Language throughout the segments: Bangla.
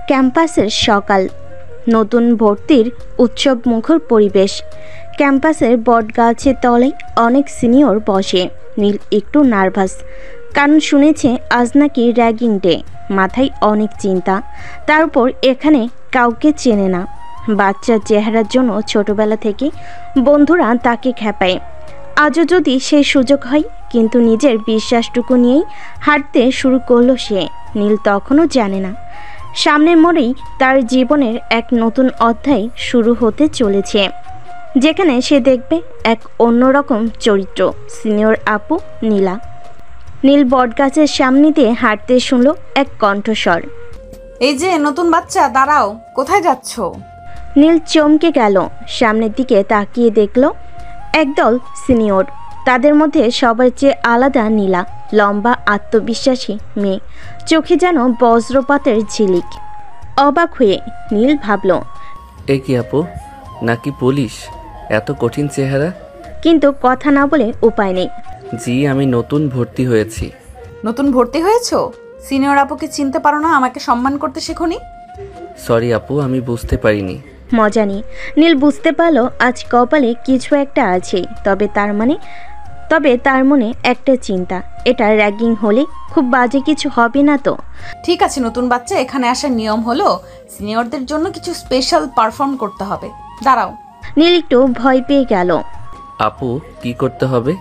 ক্যাম্পাসের সকাল, নতুন ভর্তির উৎসবমুখর পরিবেশ। ক্যাম্পাসের বটগাছের তলায় অনেক সিনিয়র বসে। নীল একটু নার্ভাস, কারণ শুনেছে আজ নাকি র্যাগিং ডে। মাথায় অনেক চিন্তা, তারপর এখানে কাউকে চেনে না। বাচ্চার চেহারার জন্য ছোটবেলা থেকে বন্ধুরা তাকে খেপায়। আজও যদি সেই সুযোগ হয়, কিন্তু নিজের বিশ্বাসটুকু নিয়েই হাঁটতে শুরু করলো সে। নীল তখনও জানে না সামনের মোড়েই তার জীবনের এক নতুন অধ্যায় শুরু হতে চলেছে, যেখানে সে দেখবে এক অন্যরকম চরিত্র, সিনিয়র আপু নীলা। নীল বটগাছের সামনে দিয়ে হাঁটতে শুনল এক কণ্ঠস্বর, এই যে নতুন বাচ্চা, দাঁড়াও, কোথায় যাচ্ছ? নীল চমকে গেল, সামনের দিকে তাকিয়ে দেখল একদল সিনিয়র। তাদের মধ্যে সবার চেয়ে আলাদা নীলা, লম্বা আত্মবিশ্বাসী মেয়ে, চোখে যেন বজ্রপাতের ঝিলিক। অবাক হয়ে নীল ভাবল, এ কি আপু নাকি পুলিশ? এত কঠিন চেহারা। কিন্তু কথা না বলে উপায় নেই। জি, আমি নতুন ভর্তি হয়েছি। নতুন ভর্তি হয়েছো? সিনিয়র আপুকে চিনতে পারো না? আমাকে সম্মান করতে শেখোনি? সরি আপু, আমি বুঝতে পারিনি। মজা নিয়ে নীল বুঝতে পারল আজ কপালে কিছু একটা আছে। তবে তার মনে একটা চিন্তা, এটা র্যাগিং হলে খুব বাজে কিছু হবে না তো? ঠিক আছে নতুন বাচ্চা, এখানে আসার নিয়ম হলো সিনিয়রদের জন্য কিছু স্পেশাল পারফর্ম করতে হবে। দাঁড়াও। নীল একটু ভয় পেয়ে গেল। আপু কি করতে হবে?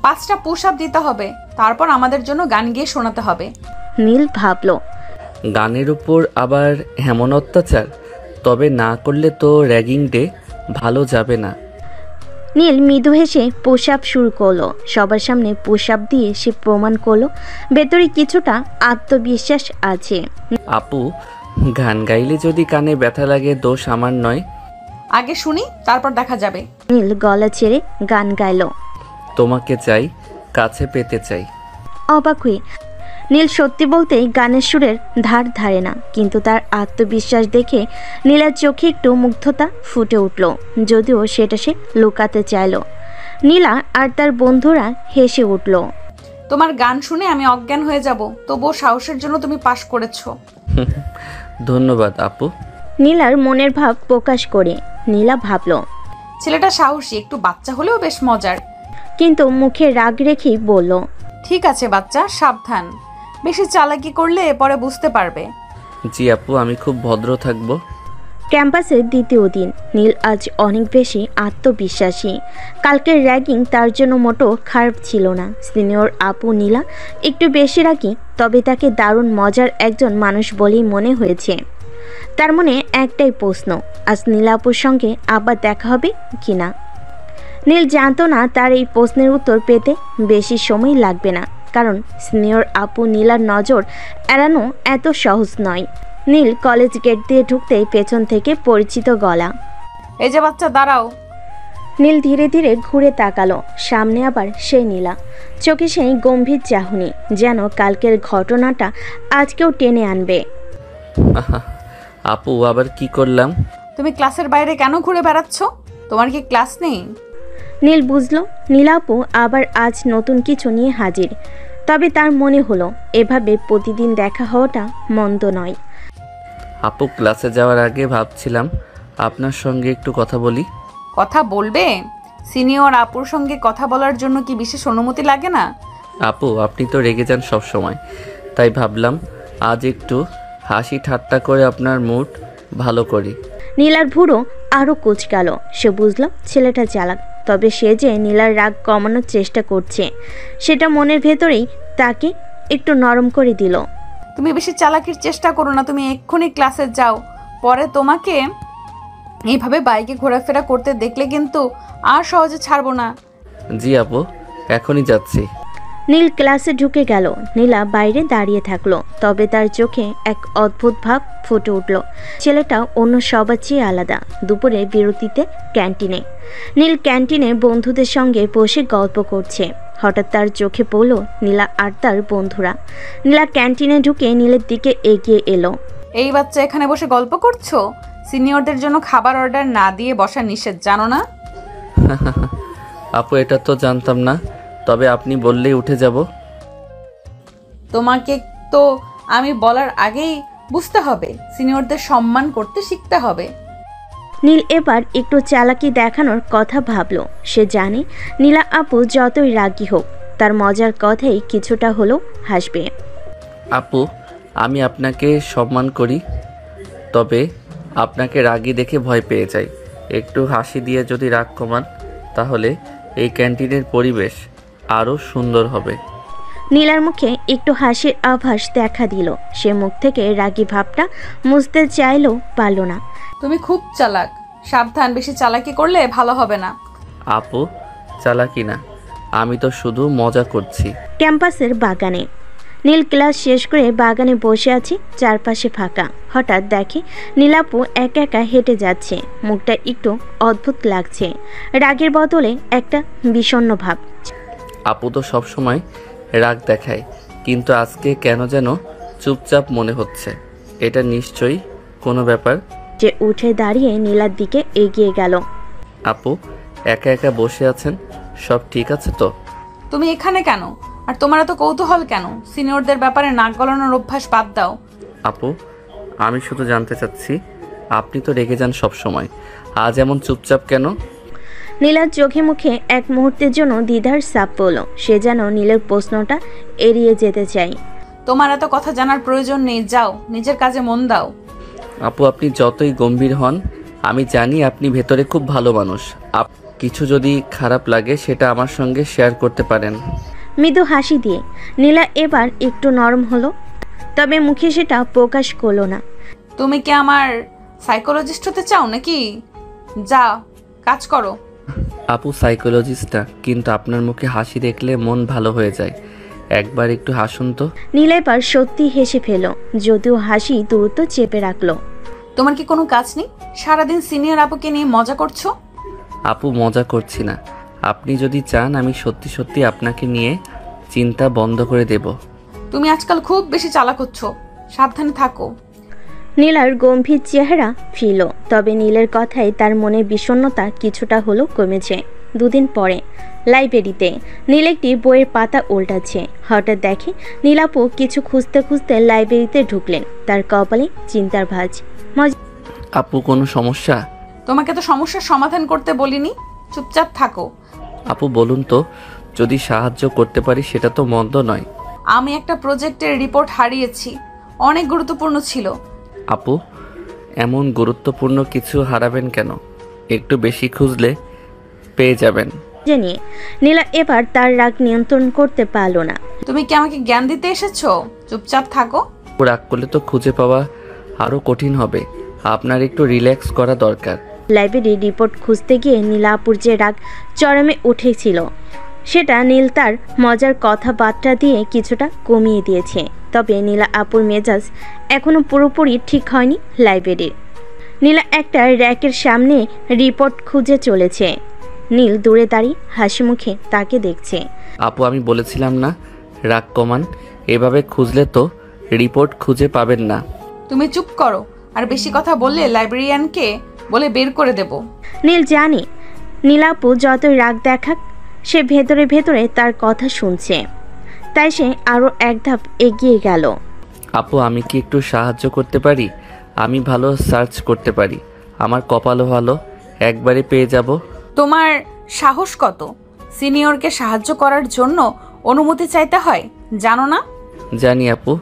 5টা পুশ আপ দিতে হবে, তারপর আমাদের জন্য গান গেয়ে শোনাতে হবে। নীল ভাবল, গানের উপর আবার এমন অত্যাচার? তবে না করলে তো র্যাগিং ডে ভালো যাবে না। নীল মৃদু হেসে পুশ আপ শুরু করলো। সবার সামনে পুশ আপ দিয়ে সে প্রমাণ করলো ভেতরে কিছুটা আত্মবিশ্বাস আছে। আপু, গান গাইলে যদি কানে ব্যথা লাগে দোষ আমার নয়। আগে শুনি, তারপর দেখা যাবে। নীল গলা ছেড়ে গান গাইল, তোমাকে চাই, কাছে পেতে চাই। অবাক হয়ে নীল সত্যি বলতেই গানের সুরের ধার ধারে না, কিন্তু তার আত্মবিশ্বাস দেখে নীলার চোখে একটু মুগ্ধতা ফুটে উঠল, যদিও সেটা সে লুকাতে চাইল। নীলা আর তার বন্ধুরা হেসে উঠল। তোমার গান শুনে আমি অজ্ঞান হয়ে যাব, তবুও সাহসের জন্য তুমি পাশ করেছো। ধন্যবাদ আপু। নীলার মনের ভাব প্রকাশ করে নীলা ভাবল, ছেলেটা সাহসী, একটু বাচ্চা হলেও বেশ মজার। কিন্তু মুখে রাগ রেখেই বলল, ঠিক আছে বাচ্চা, সাবধান, বেশি চালাকি করলে পরে বুঝতে পারবে। জি আপু, আমি খুব ভদ্র থাকবো। ক্যাম্পাসের দ্বিতীয় দিন। নীল আজ অনেক বেশি আত্মবিশ্বাসী। কালকের র্যাগিং তার জন্য মোটো খারাপ ছিল না। সিনিয়র আপু নীলা একটু বেশি রাগী, তবে তাকে দারুণ মজার একজন মানুষ বলেই মনে হয়েছে। তার মনে একটাই প্রশ্ন, আজ নীলা আপুর সঙ্গে আবার দেখা হবে কিনা। নীল জানতো না তার এই প্রশ্নের উত্তর পেতে বেশি সময় লাগবে না, কারণ সিনিয়র আপু নীলার নজর এড়ানো এত সহজ নয়। নীল কলেজ গেট দিয়ে ঢুকতেই পেছন থেকে পরিচিত গলা, এই যে বাচ্চা, দাঁড়াও। নীল ধীরে ধীরে ঘুরে তাকালো, সামনে আবার সেই নীলা। চোখে সেই গম্ভীর চাহনি, যেন কালকের ঘটনাটা আজকেও টেনে আনবে। আপু, আবার কি করলাম? তুমি ক্লাসের বাইরে কেন ঘুরে বেড়াচ্ছ? তোমার কি ক্লাস নেই? নীল বুঝলো নীলাপু আবার আজ নতুন কিছু নিয়ে হাজির। তবে তার মনে হলো এভাবে প্রতিদিন দেখা হওয়াটা মন্দ নয়। আপু, ক্লাসে যাওয়ার আগে ভাবছিলাম আপনার সঙ্গে একটু কথা বলি। কথা বলবে? সিনিয়র আপুর সঙ্গে কথা বলার জন্য কি বিশেষ অনুমতি লাগে না? আপু, আপনি তো রেগে যান সব সময়, তাই ভাবলাম আজ একটু হাসি ঠাট্টা করে আপনার মুড ভালো করি। নীলার ভুরো আরও কুঁচকালো। সে বুঝলো ছেলেটা চালাক, তবে সে যে নীলার রাগ কমানোর চেষ্টা করছে সেটা মনের ভেতরেই তাকে একটু নরম করে দিল। তুমি বেশি চালাকির চেষ্টা করো না, তুমি এক্ষুনি ক্লাসে যাও। পরে তোমাকে এইভাবে বাইকে ঘোরাফেরা করতে দেখলে কিন্তু আর সহজে ছাড়বো না। জি আপু, এখনই যাচ্ছি। নীল ক্লাসে ঢুকে গেল। নীলা বাইরে দাঁড়িয়ে থাকলো, তবে তার চোখে এক অদ্ভুত ভাব ফুটে উঠল। ছেলেটা অন্য সবার চেয়ে আলাদা। দুপুরে বিরতিতে ক্যান্টিনে নীল ক্যান্টিনে বন্ধুদের সঙ্গে বসে গল্প করছে। হঠাৎ তার চোখে পড়ল নীলা আর তার বন্ধুরা। নীলা ক্যান্টিনে ঢুকে নীলের দিকে এগিয়ে এলো। এই বাচ্চা, এখানে বসে গল্প করছো? সিনিয়রদের জন্য খাবার অর্ডার না দিয়ে বসা নিষেধ, জানো না? আপু, এটা তো জানতাম না, তবে আপনি বললেই উঠে যাব। তোমাকে তো আমি বলার আগেই বুঝতে হবে, সিনিয়রদের সম্মান করতে শিখতে হবে। নীল এবার একটু চালাকি দেখানোর কথা ভাবলো। সে জানে নীলা আপু যতই রাগী হোক তার মজার কথাই কিছুটা হলেও হাসবে। আপু, আমি আপনাকে সম্মান করি, তবে আপনাকে রাগী দেখে ভয় পেয়ে যাই। একটু হাসি দিয়ে যদি রাগ কমান তাহলে এই ক্যান্টিনের পরিবেশ আরও সুন্দর হবে। নীলার মুখে একটু হাসির আভাস দেখা দিল। সে মুখ থেকে রাগী ভাবটা মুছতে চাইলেও পারল না। তুমি খুব চালাক, সাবধান, বেশি চালাকি করলে ভালো হবে না। আপু, চালাকি না, আমি তো শুধু মজা করছি। ক্যাম্পাসের বাগানে নীল ক্লাস শেষ করে বাগানে বসে আছে, চারপাশে ফাঁকা। হঠাৎ দেখে নীলাপু একা একা হেঁটে যাচ্ছে। মুখটা একটু অদ্ভুত লাগছে, রাগের বদলে একটা বিষণ্ণ ভাব। আপু তো সবসময় রাগ দেখায়, কিন্তু আজকে কেন যেন চুপচাপ মনে হচ্ছে। এটা নিশ্চয়ই কোনো ব্যাপার। যে উঠে দাঁড়িয়ে নীলার দিকে এগিয়ে গেল। আপু, একা একা বসে আছেন, সব ঠিক আছে তো? তুমি এখানে কেন, আর তোমার এত কৌতূহল কেন? সিনিয়রদের ব্যাপারে নাক গলানোর অভ্যাস বাদ দাও। আপু, আমি শুধু জানতে চাচ্ছি, আপনি তো রেগে যান সব সময়, আজ এমন চুপচাপ কেন? নীলার চোখে মুখে এক মুহূর্তের জন্য দ্বিধার ছাপ পড়ল। সে যেন নীলের প্রশ্নটা এড়িয়ে যেতে চায়। তোমার এত কথা জানার প্রয়োজন নেই, যাও নিজের কাজে মন দাও। আপু, আপনি যতই গম্ভীর হন, আমি জানি আপনি ভেতরে খুব ভালো মানুষ। কিছু যদি খারাপ লাগে সেটা আমার সঙ্গে শেয়ার করতে পারেন। মৃদু হাসি দিয়ে নীলা এবার একটু নরম হলো, তবে মুখে সেটা প্রকাশ করলো না। তুমি কি আমার সাইকোলজিস্ট হতে চাও নাকি? যা কাজ করো। আপু সাইকোলজিস্টটা, কিন্তু আপনার মুখে হাসি দেখলে মন ভালো হয়ে যায়। একবার একটু হাসুন তো। নীলা এবার সত্যি হেসে ফেল, যদিও হাসি দ্রুত চেপে রাখলো। তোমার কি কোনো কাজ নেই? সারাদিন সিনিয়র আপুকে নিয়ে মজা করছো। আপু, মজা করছি না। আপনি যদি চান আমি সত্যি সত্যি আপনাকে নিয়ে চিন্তা বন্ধ করে দেব। তুমি আজকাল খুব বেশি চালাক হচ্ছ, সাবধানে থাকো। নীলার গম্ভীর চেহারা ফিরল, তবে নীলের কথায় তার মনে বিষণ্ণতা কিছুটা হলেও কমেছে। দুদিন পরে লাইব্রেরিতে নীল একটি বইয়ের পাতা উল্টাচ্ছে। হঠাৎ দেখে নীলাপু কিছু খুঁজতে খুঁজতে লাইব্রেরিতে ঢুকলেন। তার কপালে চিন্তার ভাঁজ। আপু, কোনো সমস্যা? তোমাকে তো সমস্যার সমাধান করতে বলিনি, চুপচাপ থাকো। আপু বলুন তো, যদি সাহায্য করতে পারি সেটা তো মন্দ নয়। আমি একটা প্রজেক্টের রিপোর্ট হারিয়েছি, অনেক গুরুত্বপূর্ণ ছিল। আপু, এমন গুরুত্বপূর্ণ কিছু হারাবেন কেন? একটু বেশি খুঁজলে পেয়ে যাবেন। জানিয়ে নীলা এবার তার রাগ নিয়ন্ত্রণ করতে পারল না। তুমি কি আমাকে জ্ঞান দিতে এসেছো? চুপচাপ থাকো। রাগ করলে তো খুঁজে পাওয়া আরও কঠিন হবে। আপনার একটু রিল্যাক্স করা দরকার। লাইব্রেরি রিপোর্ট খুঁজতে গিয়ে নীলাপুর যে রাগ চরমে উঠেছিল সেটা নীল তার মজার কথাবার্তা দিয়ে কিছুটা কমিয়ে দিয়েছে। তবে নীলা আপুর মেজাজ এখনো পুরোপুরি ঠিক হয়নি লাইব্রেরির। নীলা একটা র্যাকের সামনে রিপোর্ট খুঁজে চলেছে। নীল দূরে দাঁড়িয়ে হাসি মুখে তাকে দেখছে। আপু, আমি বলেছিলাম না রাগ কমান। এভাবে খুঁজলে তো রিপোর্ট খুঁজে পাবেন না। তুমি চুপ করো, আর বেশি কথা বললে লাইব্রেরিয়ানকে বলে বের করে দেব। নীল জানে নীলাপু যতই রাগ দেখাক সে ভেতরে ভেতরে তার কথা শুনছে, তাই সে আরও এক ধাপ এগিয়ে গেল। আপু, আমি কি একটু সাহায্য করতে পারি? আমি ভালো সার্চ করতে পারি, আমার কপালও ভালো, একবারে পেয়ে যাব। তোমার সাহস কত? সিনিয়রকে সাহায্য করার জন্য অনুমতি চাইতে হয়, জানো না? জানি আপু,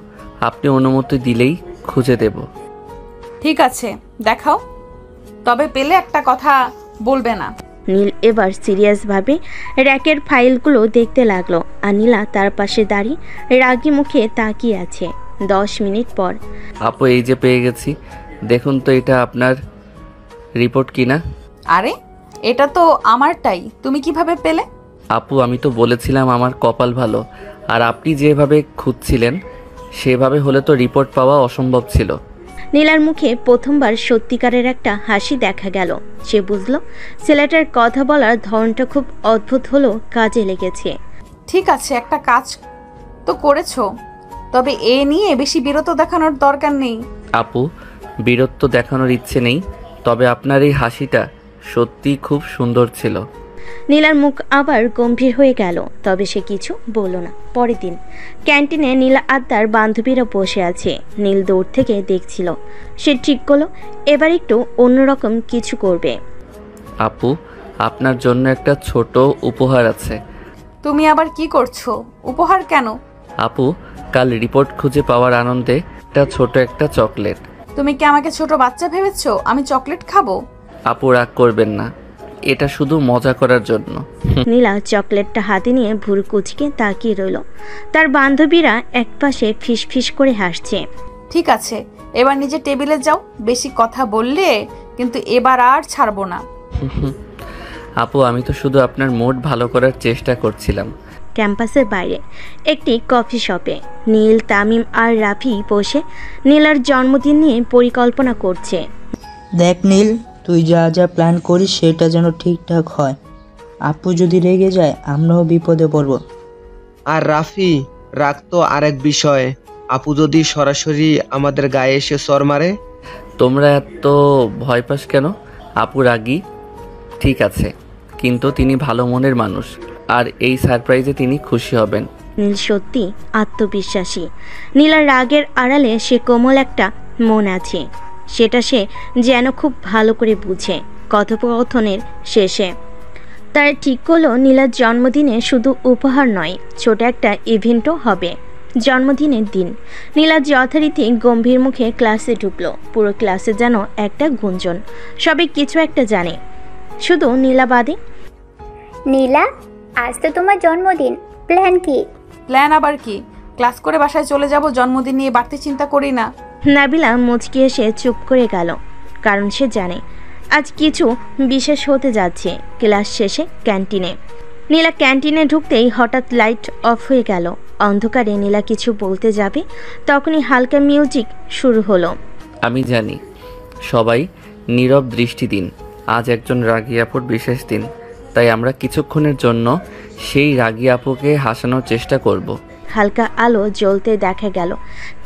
আপনি অনুমতি দিলেই খুঁজে দেব। ঠিক আছে, দেখাও, তবে পেলে একটা কথা বলবে না। নীল এবার সিরিয়াসভাবে র্যাকের ফাইলগুলো দেখতে লাগলো, আর নীলা তার পাশে দাঁড়িয়ে রাগী মুখে তাকিয়ে আছে। 10 মিনিট পর আপু, এই যে পেয়ে গেছি, দেখুন তো এটা আপনার রিপোর্ট কিনা। আরে, এটা তো আমারটাই, তুমি কিভাবে পেলে? আপু, আমি তো বলেছিলাম আমার কপাল ভালো, আর আপনি যেভাবে খুঁজছিলেন সেভাবে হলে তো রিপোর্ট পাওয়া অসম্ভব ছিল। নীলার মুখে প্রথমবার সত্যিকারের একটা হাসি দেখা গেল। সে বুঝলো ছেলেটার কথা বলার ধরনটা খুব অদ্ভুত হলেও কাজে লেগেছে। ঠিক আছে, একটা কাজ তো করেছো, তবে এ নিয়ে বেশি বিরত দেখানোর দরকার নেই। আপু, বীরত্ব দেখানোর ইচ্ছে নেই, তবে আপনার এই হাসিটা সত্যিই খুব সুন্দর ছিল। নীলার মুখ আবার গম্ভীর হয়ে গেল, তবে সে কিছু বলল না। পরের দিন ক্যান্টিনে নীলা আর তার বান্ধবীরা বসে আছে। নীল দূর থেকে দেখছিল। সে ঠিক করলো এবার একটু অন্যরকম কিছু করবে। আপু, আপনার জন্য একটা ছোট উপহার আছে। তুমি আবার কি করছো? উপহার কেন? আপু, কাল রিপোর্ট খুঁজে পাওয়ার আনন্দে ছোট একটা চকলেট। তুমি কি আমাকে ছোট বাচ্চা ভেবেছো? আমি চকলেট খাবো? আপু, রাগ করবেন না, এটা শুধু মজা করার জন্য। নীলা চকলেটটা হাতে নিয়ে ভুরু কুচকে তাকিয়ে রইল। তার বান্ধবীরা একপাশে ফিসফিস করে হাসছে। ঠিক আছে, এবার নিজে টেবিলে যাও। বেশি কথা বললে কিন্তু এবার আর ছাড়বো না। আপু, আমি তো শুধু আপনার মুড ভালো করার চেষ্টা করছিলাম। ক্যাম্পাসের বাইরে একটি কফি শপে নীল, তামিম আর রাফি বসে নীলার জন্মদিন নিয়ে পরিকল্পনা করছে। দেখ নীল, তুই যা যা প্ল্যান করিস সেটা যেন ঠিকঠাক হয়। আপু যদি রেগে যায় আমরাও বিপদে পড়ব। আর রাফি, রাগ তো আরেক বিষয়। আপু যদি সরাসরি আমাদের গায়ে এসে সর মারে? তোমরা এত ভয় পাস কেন? আপু রাগী ঠিক আছে, কিন্তু তিনি ভালো মনের মানুষ, আর এই সারপ্রাইজে তিনি খুশি হবেন। নীল সত্যি আত্মবিশ্বাসী। নীলার রাগের আড়ালে সে কোমল একটা মন আছে, সেটা সে যেন খুব ভালো করে বুঝে। কথোপকথনের শেষে তার ঠিক করলো নীলার জন্মদিনে শুধু উপহার নয়, ছোট একটা ইভেন্টও হবে। জন্মদিনের দিন নীলা যথারীতি গম্ভীর মুখে ক্লাসে ঢুকলো। পুরো ক্লাসে যেন একটা গুঞ্জন, সবাই কিছু একটা জানে, শুধু নীলা বাদে। নীলা, আজ তো তোমার জন্মদিন, প্ল্যান কি? প্ল্যান আবার কি? ক্লাস করে বাসায় চলে যাব। জন্মদিন নিয়ে বাড়তি চিন্তা করি না। নাবিলা মুচকি এসে চুপ করে গেল, কারণ সে জানে আজ কিছু বিশেষ হতে যাচ্ছে। ক্লাস শেষে ক্যান্টিনে নীলা ক্যান্টিনে ঢুকতেই হঠাৎ লাইট অফ হয়ে গেল। অন্ধকারে নীলা কিছু বলতে যাবে, তখনই হালকা মিউজিক শুরু হলো। আমি জানি সবাই নীরব দৃষ্টি দিন, আজ একজন রাগী আপুর বিশেষ দিন, তাই আমরা কিছুক্ষণের জন্য সেই রাগী আপুকে হাসানোর চেষ্টা করব। হালকা আলো জ্বলতে দেখা গেল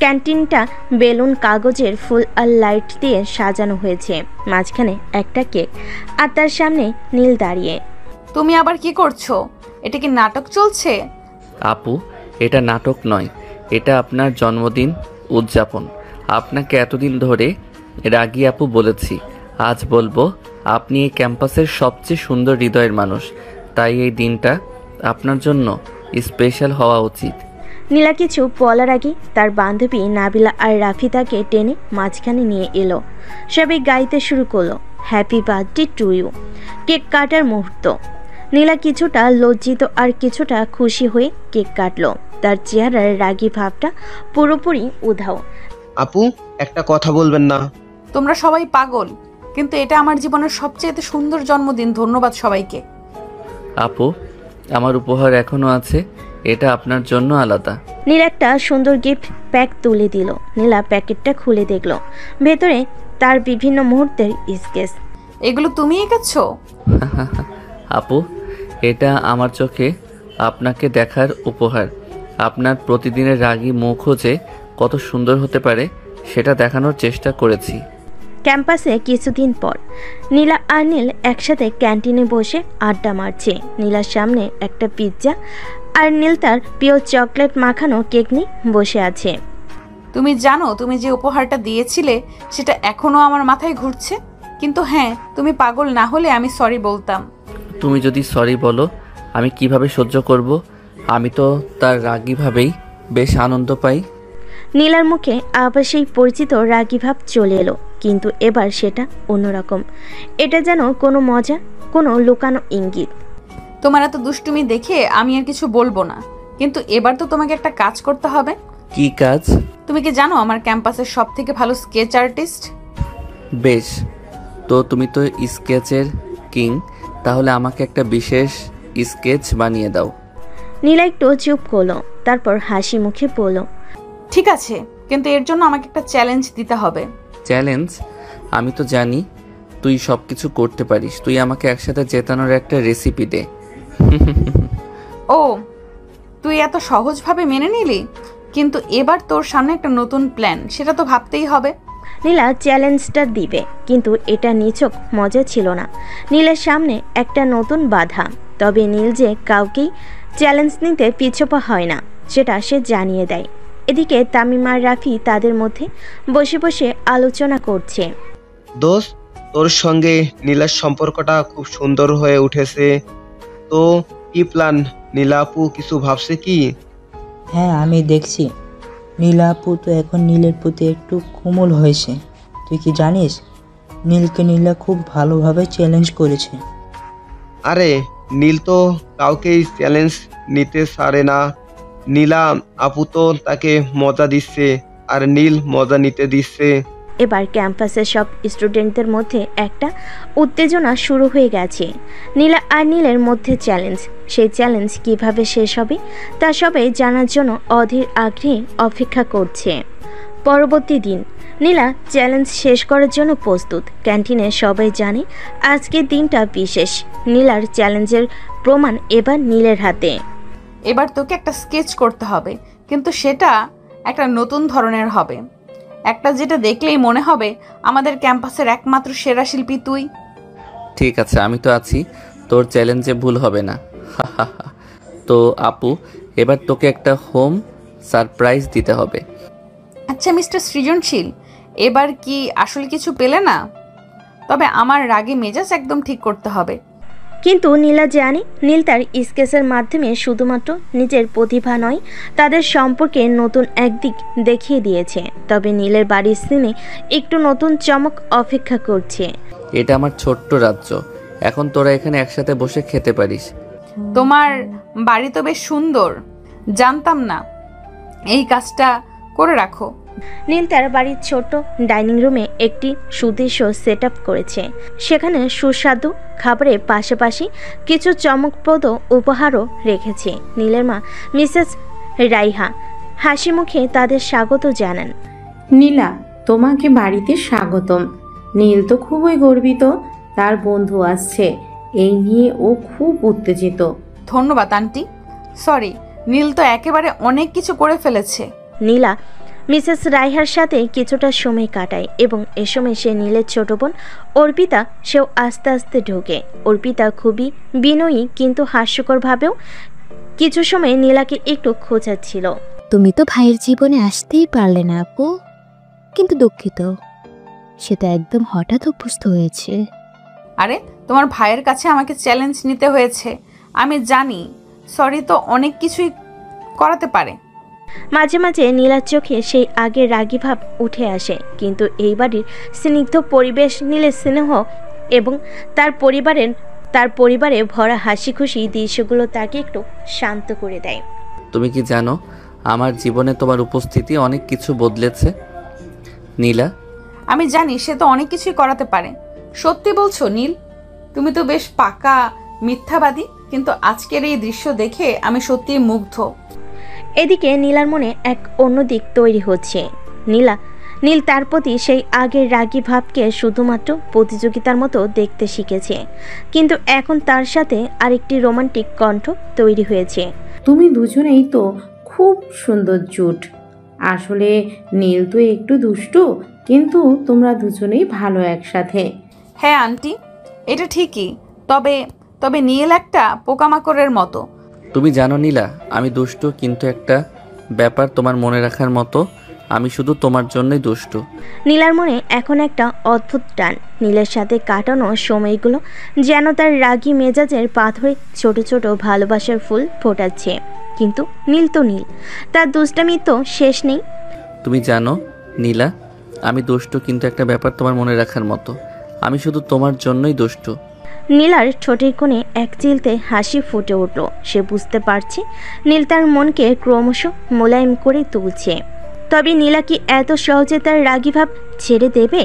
ক্যান্টিনটা বেলুন, কাগজের ফুল আর লাইট দিয়ে সাজানো হয়েছে। মাঝখানে একটা কেক, আর তার সামনে নীল দাঁড়িয়ে। তুমি আবার কি করছো? এটা কি নাটক চলছে? আপু, এটা নাটক নয়, এটা আপনার জন্মদিন উদযাপন। আপনাকে এতদিন ধরে রাগী আপু বলেছি, আজ বলবো আপনি এই ক্যাম্পাসের সবচেয়ে সুন্দর হৃদয়ের মানুষ, তাই এই দিনটা আপনার জন্য স্পেশাল হওয়া উচিত। নীলা কিছু বলার আগে তার বান্ধবী নাবিলা আর রাফি তাকে টেনে মাঝখানে নিয়ে এলো। সবাই গাইতে শুরু করলো happy birthday to you. Cake কাটার মুহূর্ত। নীলা কিছুটা লজ্জিত আর কিছুটা খুশি হয়ে কেক কাটলো। তার চেহারার রাগী ভাবটা পুরোপুরি উধাও। আপু, একটা কথা বলবেন না? তোমরা সবাই পাগল, কিন্তু এটা আমার জীবনের সবচেয়ে সুন্দর জন্মদিন। ধন্যবাদ সবাইকে। আপু, আমার উপহার এখনো আছে, এটা আপনার জন্য আলাদা। নীলা একটা সুন্দর গিফট প্যাক তুলে দিল। নীলা প্যাকেটটা খুলে দেখলো, ভেতরে তার বিভিন্ন মুহূর্তের স্কেচ। এগুলো তুমি এঁকেছো? আপু, এটা আমার চোখে আপনাকে দেখার উপহার। আপনার প্রতিদিনের রাগী মুখও যে কত সুন্দর হতে পারে সেটা দেখানোর চেষ্টা করেছি। ক্যাম্পাসে কিছুদিন পর নীলা আর নীল একসাথে ক্যান্টিনে বসে আড্ডা মারছে। নীলার সামনে একটা পিৎজা আর নীল তার প্রিয় চকলেট মাখানো কেক নিয়ে বসে আছে। তুমি জানো তুমি যে উপহারটা দিয়েছিলে সেটা এখনো আমার মাথায় ঘুরছে। কিন্তু হ্যাঁ, তুমি পাগল না হলে আমি সরি বলতাম। তুমি যদি সরি বলো আমি কিভাবে সহ্য করব? আমি তো তার রাগীভাবেই বেশ আনন্দ পাই। নীলার মুখে আবার সেই পরিচিত রাগী ভাব চলে এলো, কিন্তু এবার সেটা অন্যরকম। এটা যেন কোনো মজা, কোনো লুকানো ইঙ্গিত। তোমার এত দুষ্টুমি দেখে আমি আর কিছু বলবো না, কিন্তু এবার তো তোমাকে একটা কাজ করতে হবে। কি কাজ? তুমি কি জানো আমার ক্যাম্পাসের সবথেকে ভালো স্কেচ আর্টিস্ট? বেশ, তো তুমি তো স্কেচের কিং, তাহলে আমাকে একটা বিশেষ স্কেচ বানিয়ে দাও। নীলা একটু চুপ করলো, তারপর হাসি মুখে বলল, ঠিক আছে, কিন্তু এর জন্য আমাকে একটা চ্যালেঞ্জ দিতে হবে। চ্যালেঞ্জ? আমি তো জানি তুই সব কিছু করতে পারিস, তুই আমাকে একসাথে জেতানোর একটা রেসিপি দে। ও, তুই এত সহজভাবে মেনে নিলি? কিন্তু এবার তোর সামনে একটা নতুন প্ল্যান, সেটা তো ভাবতেই হবে। নীলা চ্যালেঞ্জটা দিবে, কিন্তু এটা নিছক মজা ছিল না। নীলের সামনে একটা নতুন বাধা। তবে নীল যে কাউকেই চ্যালেঞ্জ নিতে পিছপা হয় না সেটা সে জানিয়ে দেয়। এদিকে তামিম আর রাফি তাদের মধ্যে বসে বসে আলোচনা করছে। দোস্ত, তোর সঙ্গে নীলার সম্পর্কটা খুব সুন্দর হয়ে উঠেছে। তো কি প্ল্যান? নীলা আপু কিছু ভাবছে কি? হ্যাঁ, আমি দেখছি নীলা আপু তো এখন নীলের প্রতি একটু কোমল হয়েছে। তুই কি জানিস, নীলকে নীলা খুব ভালোভাবে চ্যালেঞ্জ করেছে। আরে নীল তো কাউকেই চ্যালেঞ্জ নিতে ছাড়ে না। নীলা আপু তো তাকে মজা দিচ্ছে আর নীল মজা নিতে দিচ্ছে। এবার ক্যাম্পাসের সব স্টুডেন্টদের মধ্যে একটা উত্তেজনা শুরু হয়ে গেছে। নীলা আর নীলের মধ্যে চ্যালেঞ্জ। সেই চ্যালেঞ্জ কিভাবে শেষ হবে তা সবাই জানার জন্য অধীর আগ্রহে অপেক্ষা করছে। পরবর্তী দিন নীলা চ্যালেঞ্জ শেষ করার জন্য প্রস্তুত। ক্যান্টিনে সবাই জানে আজকের দিনটা বিশেষ। নীলার চ্যালেঞ্জের প্রমাণ এবার নীলের হাতে। এবার তোকে একটা স্কেচ করতে হবে, কিন্তু সেটা একটা নতুন ধরনের হবে। একটা যেটা দেখলেই মনে হবে আমাদের ক্যাম্পাসের একমাত্র সেরা শিল্পী তুই। ঠিক আছে, আমি তো আছি, তোর চ্যালেঞ্জে ভুল হবে না। তো আপু, এবার তোকে একটা হোম সারপ্রাইজ দিতে হবে। আচ্ছা মিস্টার সৃজনশীল, এবার কি আসলে কিছু পেলে না? তবে আমার রাগে মেজাজ একদম ঠিক করতে হবে। কিন্তু নীলা জানে নীল তার স্কেচের মাধ্যমে শুধুমাত্র নিজের প্রতিভা নয়, তাদের সম্পর্কে নতুন একদিক দেখিয়ে দিয়েছে। তবে নীলের বাড়ির সিনে একটু নতুন চমক অপেক্ষা করছে। এটা আমার ছোট্ট রাজ্য, এখন তোরা এখানে একসাথে বসে খেতে পারিস। তোমার বাড়ি তো বেশ সুন্দর, জানতাম না। এই কাজটা করে রাখো। নীল তার বাড়ির ছোট্ট ডাইনিং রুমে একটি সুদৃশ্য সেট আপ করেছে। সেখানে সুস্বাদু খাবারের পাশাপাশি কিছু চমকপ্রদ উপহারও রেখেছে। নীলের মা মিসেস রাইহা হাসি মুখে তাদের স্বাগত জানান। নীলা, তোমাকে বাড়িতে স্বাগতম। নীল তো খুবই গর্বিত, তার বন্ধু আসছে এই নিয়ে ও খুব উত্তেজিত। ধন্যবাদ আন্টি। সরি, নীল তো একেবারে অনেক কিছু করে ফেলেছে। নীলা মিসেস রাইহার সাথে কিছুটা সময় কাটায় এবং এ সময় সে নীলের ছোট বোন অর্পিতা সেও আস্তে আস্তে ঢোকে। অর্পিতা খুবই বিনয়ী কিন্তু হাস্যকরভাবেও কিছু সময় নীলাকে একটু খোঁচাচ্ছিল। তুমি তো ভাইয়ের জীবনে আসতেই পারলে না আপু, কিন্তু দুঃখিত, সে তো একদম হঠাৎ অভ্যস্ত হয়েছে। আরে তোমার ভাইয়ের কাছে আমাকে চ্যালেঞ্জ নিতে হয়েছে, আমি জানি। সরি তো অনেক কিছুই করাতে পারে। মাঝে মাঝে নীলার চোখে সেই আগের রাগী ভাব উঠে আসে, কিন্তু এই বাড়ির স্নিগ্ধ পরিবেশ, নীলের স্নেহ এবং তার পরিবারে ভরা হাসি খুশি দৃশ্যগুলো তাকে একটু শান্ত করে দেয়। তুমি কি জানো, আমার জীবনে তোমার উপস্থিতি অনেক কিছু বদলেছে নীলা। আমি জানি সে তো অনেক কিছুই করাতে পারে। সত্যি বলছো নীল? তুমি তো বেশ পাকা মিথ্যাবাদী, কিন্তু আজকের এই দৃশ্য দেখে আমি সত্যিই মুগ্ধ। এদিকে নীলার মনে এক অন্য দিক তৈরি হচ্ছে। নীল তার প্রতি সেই আগের রাগী ভাবকে শুধুমাত্র প্রতিযোগিতার মতো দেখতে শিখেছে, কিন্তু এখন তার সাথে আরেকটি রোমান্টিক কণ্ঠ তৈরি হয়েছে। তুমি দুজনেই তো খুব সুন্দর জুট। আসলে নীল তো একটু দুষ্টু, কিন্তু তোমরা দুজনেই ভালো একসাথে। হ্যাঁ আন্টি, এটা ঠিকই। তবে নীল একটা পোকামাকড়ের মতো। তুমি জানো নীলা, আমি দুষ্টু, কিন্তু একটা ব্যাপার তোমার মনে রাখার মতো, আমি শুধু তোমার জন্যই দুষ্টু। নীলার মনে এখন একটা অদ্ভুত টান। নীলের সাথে কাটানো সময়গুলো যেন তার রাগী মেজাজের পাথরে ছোট ছোট ভালোবাসার ফুল ফোটাচ্ছে। কিন্তু নীল তো নীল, তার দুষ্টামি তো শেষ নেই। তুমি জানো নীলা, আমি দুষ্টু, কিন্তু একটা ব্যাপার তোমার মনে রাখার মতো, আমি শুধু তোমার জন্যই দুষ্টু। নীলার ঠোঁটের কোণে এক চিলতে হাসি ফুটে উঠল। সে বুঝতে পারছে নীল তার মনকে ক্রমশ মোলায়েম করে তুলছে। তবে নীলা কি এত সহজে তার রাগী ভাব ছেড়ে দেবে?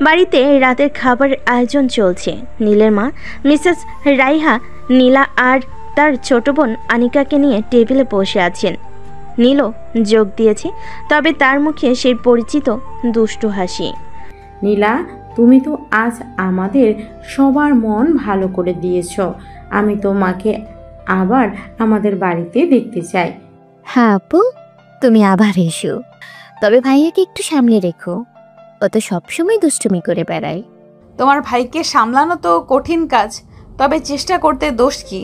বাড়িতে রাতের খাবার আয়োজন চলছে। নীলের মা মিসেস রাইহা নীলা আর তার ছোট বোন আনিকাকে নিয়ে টেবিলে বসে আছেন। নীলও যোগ দিয়েছে, তবে তার মুখে সেই পরিচিত দুষ্টু হাসি। নীলা, তুমি তো আজ আমাদের সবার মন ভালো করে দিয়েছ। আমি তোমাকে আবার আমাদের বাড়িতে দেখতে চাই। হ্যাঁ আপু, তুমি আবার এসো, তবে ভাইয়াকে একটু সামনে রেখো। ও তো সবসময় দুষ্টুমি করে বেড়ায়। তোমার ভাইকে সামলানো তো কঠিন কাজ, তবে চেষ্টা করতে দোষ কি?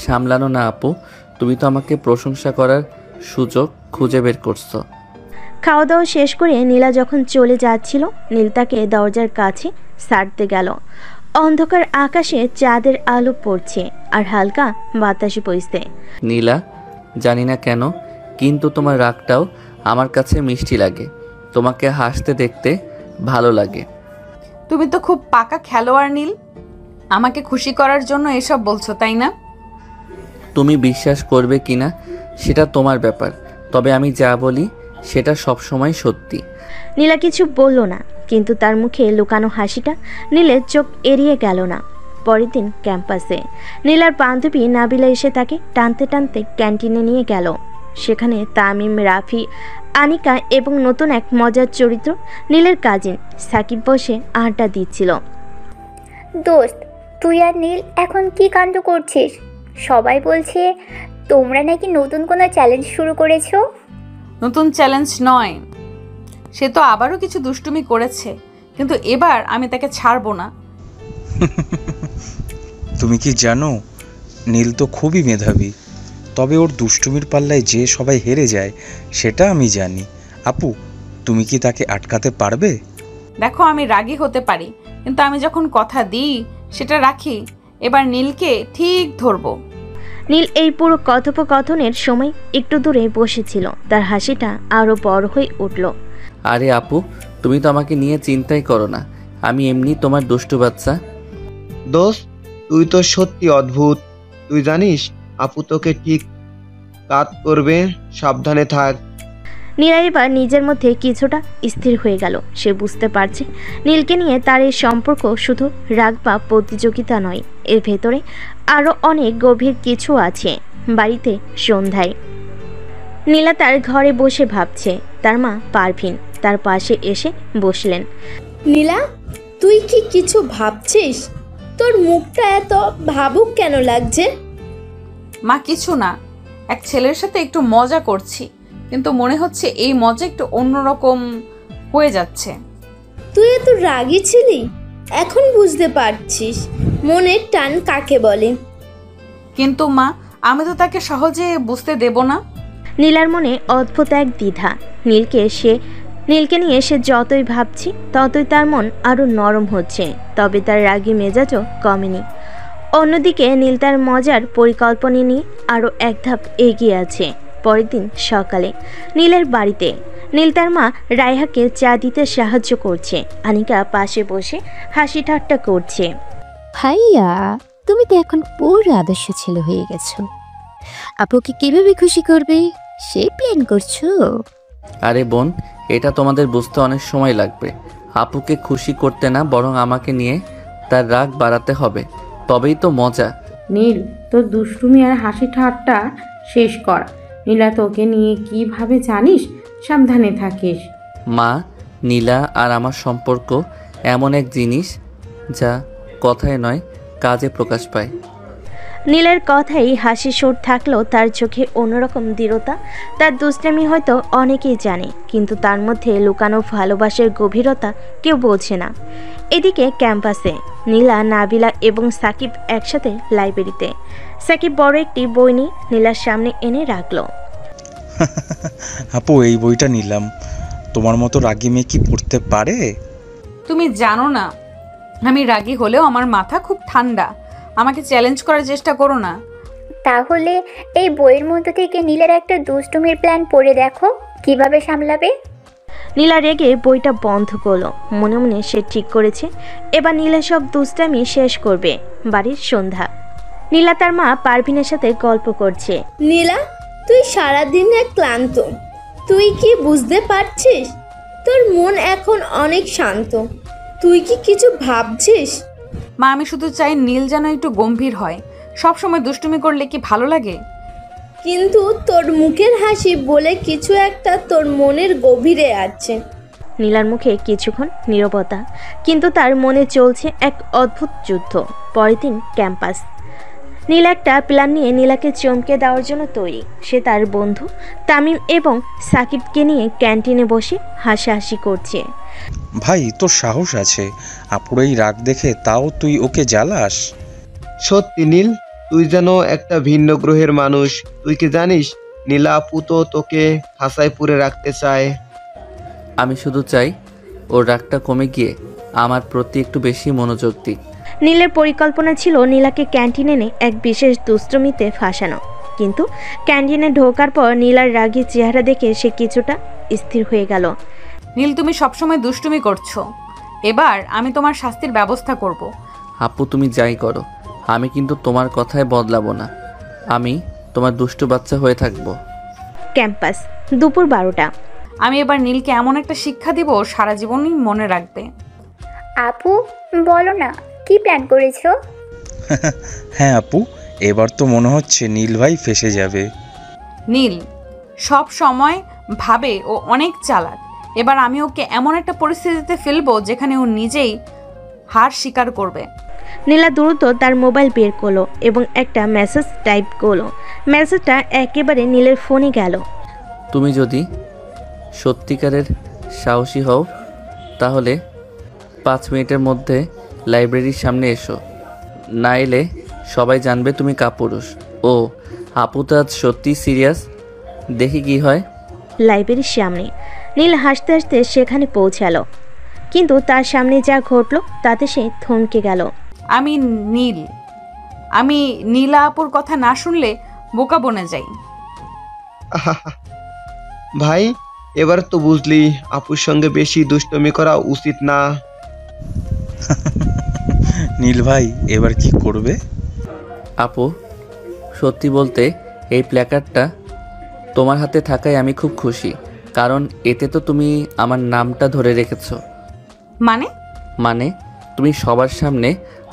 সামলানো না আপু, তুমি তো আমাকে প্রশংসা করার সুযোগ খুঁজে বের করছো। খাওয়া দাওয়া শেষ করে নীলা যখন চলে যাচ্ছিল, নীল তাকে দরজার কাছে সারতে গেল। অন্ধকার আকাশে চাঁদের আলো পড়ছে আর হালকা বাতাসে বইছে। নীলা, জানি না কেন কিন্তু তোমার রাগটাও আমার কাছে মিষ্টি লাগে। তোমাকে হাসতে দেখতে ভালো লাগে। তুমি তো খুব পাকা খেলোয়াড় নীল, আমাকে খুশি করার জন্য এসব বলছো তাই না? তুমি বিশ্বাস করবে কিনা সেটা তোমার ব্যাপার, তবে আমি যা বলি সেটা সবসময় সত্যি। নীলা কিছু বলল না, কিন্তু তার মুখে লুকানো হাসিটা নীলের চোখ এড়িয়ে গেল না। পরের দিন ক্যাম্পাসে নীলার বান্ধবী নাবিলা এসে তাকে টানতে টানতে ক্যান্টিনে নিয়ে গেল। সেখানে তামিম, রাফি, আনিকা এবং নতুন এক মজার চরিত্র নীলের কাজিন সাকিব বসে আড্ডা দিচ্ছিল। দোস্ত, তুই আর নীল এখন কি কাণ্ড করছিস? সবাই বলছে তোমরা নাকি নতুন কোনো চ্যালেঞ্জ শুরু করেছো। নতুন চ্যালেঞ্জ নয়, সে তো আবারও কিছু দুষ্টুমি করেছে, কিন্তু এবার আমি তাকে ছাড়বো না। তুমি কি জানো, নীল তো খুবই মেধাবী, তবে ওর দুষ্টুমির পাল্লায় যে সবাই হেরে যায় সেটা আমি জানি। আপু, তুমি কি তাকে আটকাতে পারবে? দেখো, আমি রাগী হতে পারি, কিন্তু আমি যখন কথা দিই সেটা রাখি। এবার নীলকে ঠিক ধরবো। নীল এই পুরো কথোপকথনের সময় একটু দূরে বসেছিল। তার হাসিটা আরো বড় হয়ে উঠল। আরে আপু, তুমি তো আমাকে নিয়ে চিন্তাই করো না, আমি এমনি তোমার দুষ্টু বাচ্চা। দোস্ত, তুই তো সত্যি অদ্ভুত। তুই জানিস আপু তোকে ঠিক কাত করবে, সাবধানে থাক। নীলা এবার নিজের মধ্যে কিছুটা স্থির হয়ে গেল। সে বুঝতে পারছে নীলকে নিয়ে তার এই সম্পর্ক শুধু রাগ বা প্রতিযোগিতা নয়, এর ভেতরে আরও অনেক গভীর কিছু আছে। বাড়িতে সন্ধ্যায় নীলা তার ঘরে বসে ভাবছে। তার মা পারভিন তার পাশে এসে বসলেন। নীলা, তুই কি কিছু ভাবছিস? তোর মুখটা এত ভাবুক কেন লাগছে? মা, কিছু না, এক ছেলের সাথে একটু মজা করছি, কিন্তু মনে হচ্ছে এই মজা একটু অন্যরকম হয়ে যাচ্ছে। তুই এত রাগী ছিলি, এখন বুঝতে পারছিস মনের টান কাকে বলে। কিন্তু মা, আমি তো তাকে সহজে বুঝতে দেব না। নীলার মনে অদ্ভুত এক দ্বিধা। নীলকে নিয়ে সে যতই ভাবছি ততই তার মন আরও নরম হচ্ছে, তবে তার রাগী মেজাজও কমেনি। অন্যদিকে নীল তার মজার পরিকল্পনা নিয়ে আরও এক ধাপ এগিয়ে আছে। পরের দিন সকালে নীলের বাড়িতে নীল তার মা রায়হাকে চা দিতে সাহায্য করছে। আনিকা পাশে বসে হাসি ঠাট্টা করছে। ভাইয়া, তুমি তো এখন পুরো আদর্শ ছেলে হয়ে গেছো। আপুকে কিভাবে খুশি করবে সে প্ল্যান করছো? আরে বোন, এটা তোমাদের বুঝতে অনেক সময় লাগবে। আপুকে খুশি করতে না, বরং আমাকে নিয়ে তার রাগ বাড়াতে হবে, তবেই তো মজা। নীল, তোর দুষ্টুমি আর হাসি ঠাট্টা শেষ কর। নীলা তোকে নিয়ে কিভাবে জানিস, সাবধানে থাকিস। মা, নীলা আর আমার সম্পর্ক এমন এক জিনিস যা কথায় নয় কাজে প্রকাশ পায়। নীলের কথাই হাসি সুর থাকলেও তার চোখে অন্যরকম দৃঢ়তা। তার দুষ্টামি হয়তো অনেকেই জানে, কিন্তু তার মধ্যে লুকানো ভালোবাসার গভীরতা কেউ বোঝে না। এদিকে ক্যাম্পাসে নীলা, নাবিলা এবং সাকিব একসাথে লাইব্রেরিতে। সাকিব বড় একটি বই নিয়ে নীলার সামনে এনে রাখলো। আপু, এই বইটা নিলাম। তোমার মতো রাগী মেয়ে কি পড়তে পারে? তুমি জানো না, আমি রাগী হলেও আমার মাথা খুব ঠান্ডা। আমাকে চ্যালেঞ্জ করার চেষ্টা করো না। তাহলে এই বইয়ের মধ্যে থেকে নীলের একটা দুষ্টুমির প্ল্যান পড়ে দেখো, কিভাবে সামলাবে। নীলা রেগে বইটা বন্ধ করলো। মনে মনে সে ঠিক করেছে এবার নীলা সব দুষ্টামি শেষ করবে। বাড়ির সন্ধ্যা, নীলা তার মা পারভিনের সাথে গল্প করছে। নীলা, তুই সারাদিনে ক্লান্ত, তুই কি বুঝতে পারছিস? তোর মন এখন অনেক শান্ত। তুই কি কিছু ভাবছিস? মা, আমি শুধু চাই নীল যেন একটু গম্ভীর হয়। সবসময় দুষ্টুমি করলে কি ভালো লাগে? কিন্তু তোর মুখের হাসি বলে কিছু একটা তোর মনের গভীরে আছে। নীলার মুখে কিছুক্ষণ নীরবতা, কিন্তু তার মনে চলছে এক অদ্ভুত যুদ্ধ। পরের দিন ক্যাম্পাস। নীল একটা প্ল্যান নিয়ে নীলাকে চমকে দেওয়ার জন্য তৈরি। সে তার বন্ধু তামিম এবং সাকিবকে নিয়ে ক্যান্টিনে বসে হাসাহাসি করছে। ভাই তোর সাহস আছে, আপুর এই রাগ দেখে তাও তুই ওকে জ্বালাস? সত্যি নীল, তুই যেন একটা ভিন্ন গ্রহের মানুষ। তুই কি জানিস নীলা আপু তো তোকে খাঁচায় পুরে রাখতে চায়। আমি শুধু চাই ওর রাগটা কমে গিয়ে আমার প্রতি একটু বেশি মনোযোগ দিক। নীলের পরিকল্পনা ছিল নীলাকে ক্যান্টিনে এনে এক বিশেষ দুষ্টুমিতে ফাঁসানো, কিন্তু ক্যান্টিনে ঢোকার পর নীলার রাগী চেহারা দেখে সে কিছুটা স্থির হয়ে গেল। নীল, তুমি সবসময় দুষ্টুমি করছো, এবার আমি তোমার শাস্তির ব্যবস্থা করব। আপু তুমি যাই করো, আমি কিন্তু তোমার কথায় বদলাবো না। আমি তোমার দুষ্টু বাচ্চা হয়ে থাকবো। ক্যাম্পাস, দুপুর 12টা। আমি এবার নীলকে এমন একটা শিক্ষা দিব সারা জীবনই মনে রাখবে। আপু বলো না, কি প্ল্যান করেছো? হ্যাঁ আপু, এবার তো মনে হচ্ছে নীল ভাই ফেসে যাবে। নীল সব সময় ভাবে ও অনেক চালাক। এবার আমি ওকে এমন একটা পরিস্থিতিতে ফেলবো যেখানে ও নিজেই হার স্বীকার করবে। নীলা দ্রুত তার মোবাইল বের করলো এবং একটা মেসেজ টাইপ করলো। মেসেজটা একেবারে নীলের ফোনে গেল। তুমি যদি সত্যিকারের সাহসী হও তাহলে 5 মিনিটের মধ্যে লাইব্রেরির সামনে এসো, না এলে সবাই জানবে তুমি কাপুরুষ। ও আপু তো আজ সত্যি সিরিয়াস, দেখি কি হয়। লাইব্রেরির সামনে নীল হাসতে হাসতে সেখানে পৌঁছালো, কিন্তু তার সামনে যা ঘটলো তাতে সে থমকে গেল। আমি নীলা আপুর কথা না শুনলে বোকা বনে যাই। ভাই এবার তো বুঝলি আপুর সঙ্গে বেশি দুষ্টমি করা উচিত না। নীল ভাই এবার কি করবে? আপু সত্যি বলতে এই প্ল্যাকার্ডটা তোমার হাতে থাকায় আমি খুব খুশি, কারণ এতে তো তুমি আমার নামটা ধরে রেখেছো। মানে তুমি সবার সামনে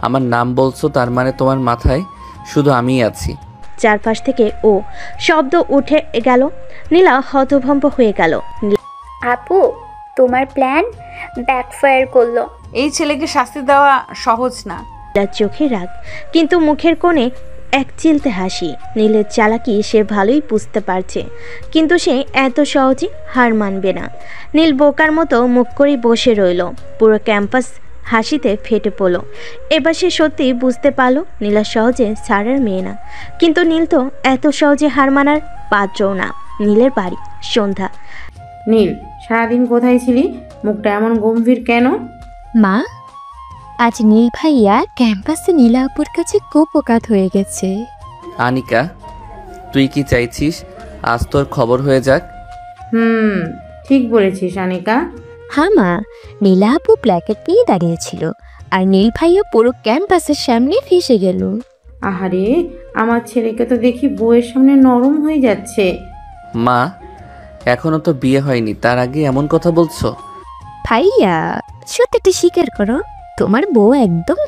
আমার নাম বলছো, তার মানে তোমার মাথায় শুধু আমিই আছি। চারপাশ থেকে ও শব্দ উঠে গেল। নীলা হতভম্ব হয়ে গেল। আপু তোমার প্ল্যান ব্যাকফায়ার করলো। এই ছেলেকে শাস্তি দেওয়া সহজ না। নীলার চোখে রাগ, কিন্তু মুখের কোণে এক চিলতে হাসি। নীলের চালাকি সে ভালোই বুঝতে পারছে, কিন্তু সে এত সহজে হার মানবে না। নীল বোকার মতো মুখ করে বসে রইল। পুরো ক্যাম্পাস হাসিতে ফেটে পড়ল। এবার সে সত্যি বুঝতে পারল নীলা সহজে ছাড়ার মেয়ে না, কিন্তু নীল তো এত সহজে হার মানার পাত্রও না। নীলের বাড়ি, সন্ধ্যা। নীল, সারাদিন কোথায় ছিলি? মুখটা এমন গম্ভীর কেন? মা, আজ নীল ভাইয়া ক্যাম্পাসে নীলা আপুর কাছে কুপকাত হয়ে গেছে। আনিকা, তুই কি চাইছিস আজ তোর খবর হয়ে যাক? ঠিক বলেছিস আনিকা। হ্যাঁ মা, নীলা আপু প্ল্যাকেট নিয়ে দাঁড়িয়েছিল আর নীল ভাইয়া পুরো ক্যাম্পাসের সামনে ফেসে গেল। আহারে, আমার ছেলেকে তো দেখি বউয়ের সামনে নরম হয়ে যাচ্ছে। মা, এখনো তো বিয়ে হয়নি, তার আগে এমন কথা বলছো? ভাইয়া সত্যিটা স্বীকার করো, তোমার বউ একদম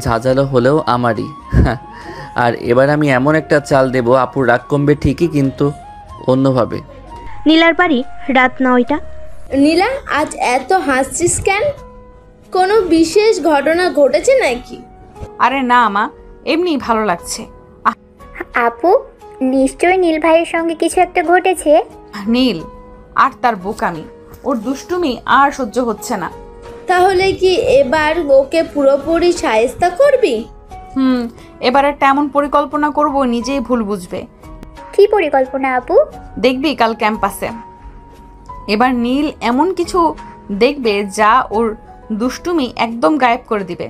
ঝাঁঝালো হলেও আমারই। আর এবার আমি এমন একটা চাল দেব আপুর রাগ কমবে ঠিকই, কিন্তু অন্যভাবে। নীলার বাড়ি, রাত 9টা। নীলা, আজ এত হাসছিস কেন? কোনো বিশেষ ঘটনা ঘটেছে নাকি? আরে না মা, এমনি ভালো লাগছে। আপু নিশ্চয়ই নীল ভাইয়ের সঙ্গে কিছু একটা ঘটেছে। নীল আর তার বোকামি, ওর দুষ্টুমি আর সহ্য হচ্ছে না। তাহলে কি এবার ওকে পুরোপুরি শায়েস্তা করবি? এবার একটা এমন পরিকল্পনা করব নিজেই ভুল বুঝবে। কি পরিকল্পনা আপু? দেখবি কাল ক্যাম্পাসে এবার নীল এমন কিছু দেখবে যা ওর দুষ্টুমি একদম গায়েব করে দিবে।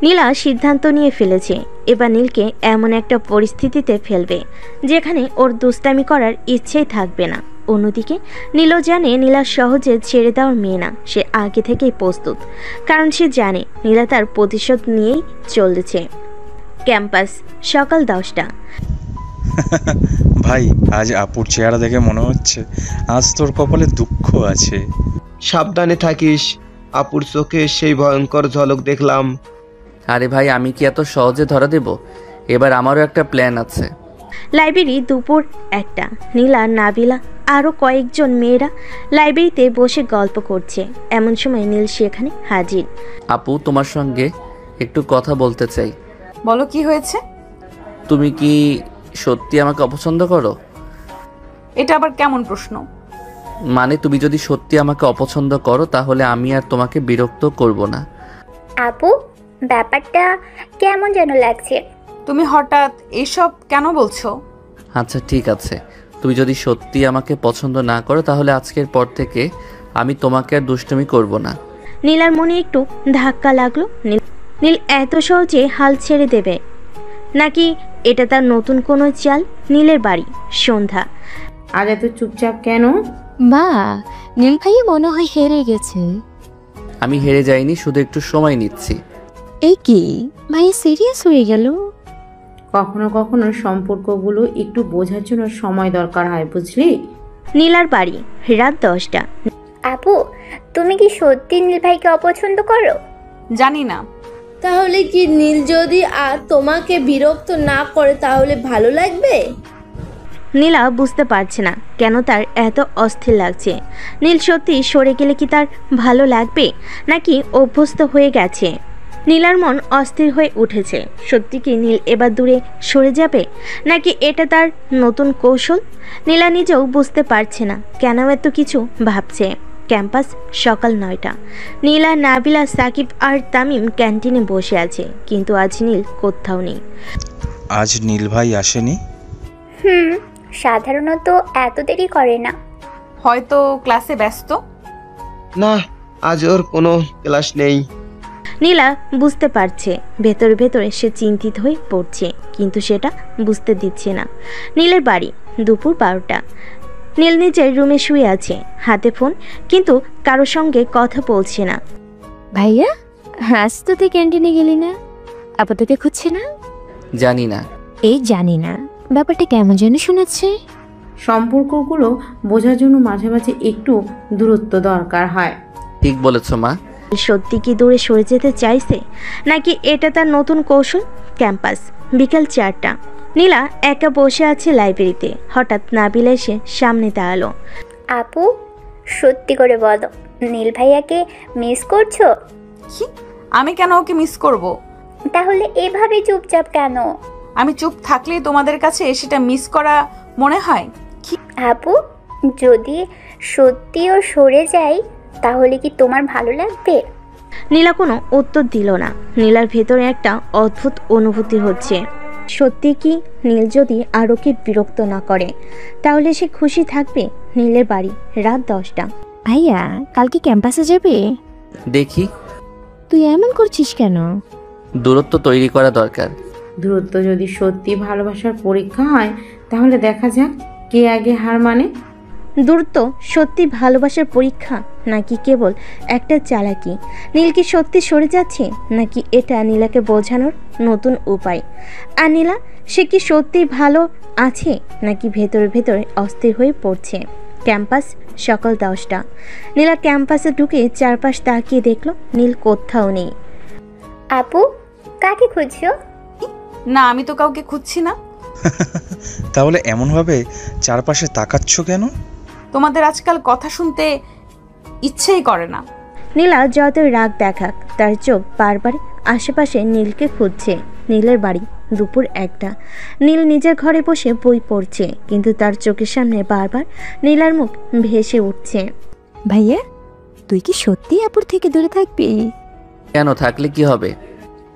নীলা সিদ্ধান্ত নিয়ে ফেলেছে এবার নীলকে এমন একটা পরিস্থিতিতে ফেলবে যেখানে ওর দুষ্টামি করার ইচ্ছেই থাকবে না। অন্যদিকে নীলও জানে নীলা সহজে ছেড়ে দেওয়ার মেয়ে না। সে আগে থেকেই প্রস্তুত, কারণ সে জানে নীলা তার প্রতিশোধ নিয়েই চলেছে। ক্যাম্পাস, সকাল 10টা। ভাই, আজ আপুর চেহারা দেখে মনে হচ্ছে আজ তোর কপালে দুঃখ আছে। সাবধানে থাকিস, আপুর চোখে সেই ভয়ঙ্কর ঝলক দেখলাম। আরে ভাই, আমি কি এত সহজে ধরা দেব? এবার আমারও একটা প্ল্যান আছে। লাইব্রেরি, দুপুর 1টা। নীলা, নাবিলা আরও কয়েকজন মেয়েরা লাইব্রেরিতে বসে গল্প করছে। এমন সময় নীল সেখানে হাজির। আপু, তোমার সঙ্গে একটু কথা বলতে চাই। বলো কি হয়েছে? তুমি কি সত্যি আমাকে অপছন্দ করো? এটা আবার কেমন প্রশ্ন? মানে তুমি যদি সত্যি আমাকে অপছন্দ করো তাহলে আমি আর তোমাকে বিরক্ত করব না। আপু, ব্যাপারটা কেমন যেন লাগছে। তুমি হঠাৎ এসব কেন বলছো? আচ্ছা ঠিক আছে, তুমি যদি সত্যি আমাকে পছন্দ না করো তাহলে আজকের পর থেকে আমি তোমাকে আর দুষ্টুমি করব না। নীলার মনে একটু ধাক্কা লাগলো। নীল এত সহজে হাল ছেড়ে দেবে নাকি এটা তার নতুন কোনো চাল? নীলের বাড়ি, সন্ধ্যা। আজ এত চুপচাপ কেন? মা, নীল ভাইয়া মনে হয় হেরে গেছে। আমি হেরে যাইনি, শুধু একটু সময় নিচ্ছি। এই কি ভাইয়া সিরিয়াস হয়ে গেল? কখনো কখনো সম্পর্কগুলো একটু বোঝার জন্য সময় দরকার হয়, বুঝলি? নীলার বাড়ি, রাত 10টা। আপু, তুমি কি সত্যি নীল ভাইকে অপছন্দ করো? জানি না। তাহলে কি নীল যদি আর তোমাকে বিরক্ত না করে তাহলে ভালো লাগবে? নীলা বুঝতে পারছে না কেন তার এত অস্থির লাগছে। নীল সত্যি সরে গেলে কি তার ভালো লাগবে নাকি অভ্যস্ত হয়ে গেছে? নীলার মন অস্থির হয়ে উঠেছে। সত্যি কি নীল এবার দূরে সরে যাবে নাকি এটা তার নতুন কৌশল? নীলা নিজেও বুঝতে পারছে না কেন এত কিছু ভাবছে। ক্যাম্পাস, সকাল 9টা। নীলা, নাবিলা, সাকিব আর তামিম ক্যান্টিনে বসে আছে, কিন্তু আজ নীল কোথাও নেই। আজ নীল ভাই আসেনি? সাধারণত এত দেরি করে না। হয়তো ক্লাসে ব্যস্ত। না, আজ ওর কোনো ক্লাস নেই। নীলা বুঝতে পারছে ভেতরে ভেতরে সে চিন্তিত হয়ে পড়ছে, কিন্তু সেটা বুঝতে দিচ্ছে না। নীলের বাড়ি, দুপুর 12টা। নীল নিজের রুমে শুয়ে আছে, হাতে ফোন, কিন্তু কারো সঙ্গে কথা বলছে না। ভাইয়া, আজ তো তুই ক্যান্টিনে গেলি না? আপা তোকে খুঁজছে না? জানি না। এই জানি না ব্যাপারটা কেমন যেন শোনাচ্ছে। সম্পর্কগুলো বোঝার জন্য মাঝে মাঝে একটু দূরত্ব দরকার হয়। ঠিক বলেছ মা। সত্যি কি দূরে সরে যেতে চাইছে নাকি এটা তার নতুন কৌশল? ক্যাম্পাস, বিকাল 4টা। নীলা একা বসে আছে লাইব্রেরিতে। হঠাৎ নাবিলা এসে সামনে দাঁড়ালো। আপু, সত্যি করে বলো, নীল ভাইয়াকে মিস করছো? কি? আমি কেন ওকে মিস করব? তাহলে এভাবে চুপচাপ কেন? আমি চুপ থাকলেই তোমাদের কাছে সেটা মিস করা মনে হয়? আপু, যদি সত্যিও সরে যাই তাহলে কি তোমার ভালো লাগবে? নীলা কোনো উত্তর দিল না। নীলার ভেতরে একটা অদ্ভুত অনুভূতি হচ্ছে। সত্যি কি নীল যদি আরোকে বিরক্ত না করে তাহলে সে খুশি থাকবে? নীলের বাড়ি, রাত 10টা। ভাইয়া, কালকে ক্যাম্পাসে যাবে? দেখি। তুই এমন করছিস কেন? দূরত্ব তৈরি করা দরকার। দূরত্ব যদি সত্যি ভালোবাসার পরীক্ষা হয় তাহলে দেখা যাক কে আগে হার মানে। দূরত্ব সত্যি ভালোবাসার পরীক্ষা নাকি কেবল একটা চালাকি? নীল কি সত্যি সরে যাচ্ছে নাকি এটা নীলাকে বোঝানোর নতুন উপায়? আর নীলা, সে কি সত্যি ভালো আছে নাকি ভেতরে ভেতরে অস্থির হয়ে পড়ছে? ক্যাম্পাস, সকাল 10টা। নীলা ক্যাম্পাসে ঢুকে চারপাশ তাকিয়ে দেখলো নীল কোথাও নেই। আপু, কাকে খুঁজছো? না, আমি তো কাউকে খুঁজছি না। তাহলে এমনভাবে চারপাশে তাকাচ্ছ কেন? তোমাদের আজকাল কথা শুনতে ইচ্ছেই করে না। নীলা যতই রাগ দেখাক তার চোখ বারবার আশেপাশে নীলকে খুঁজছে। নীলের বাড়ি, দুপুর 1টা। নীল নিজের ঘরে বসে বই পড়ছে, কিন্তু তার চোখের সামনে বারবার নীলার মুখ ভেসে উঠছে। ভাইয়া, তুই কি সত্যি আপুর থেকে দূরে থাকবি? কেন, থাকলে কি হবে?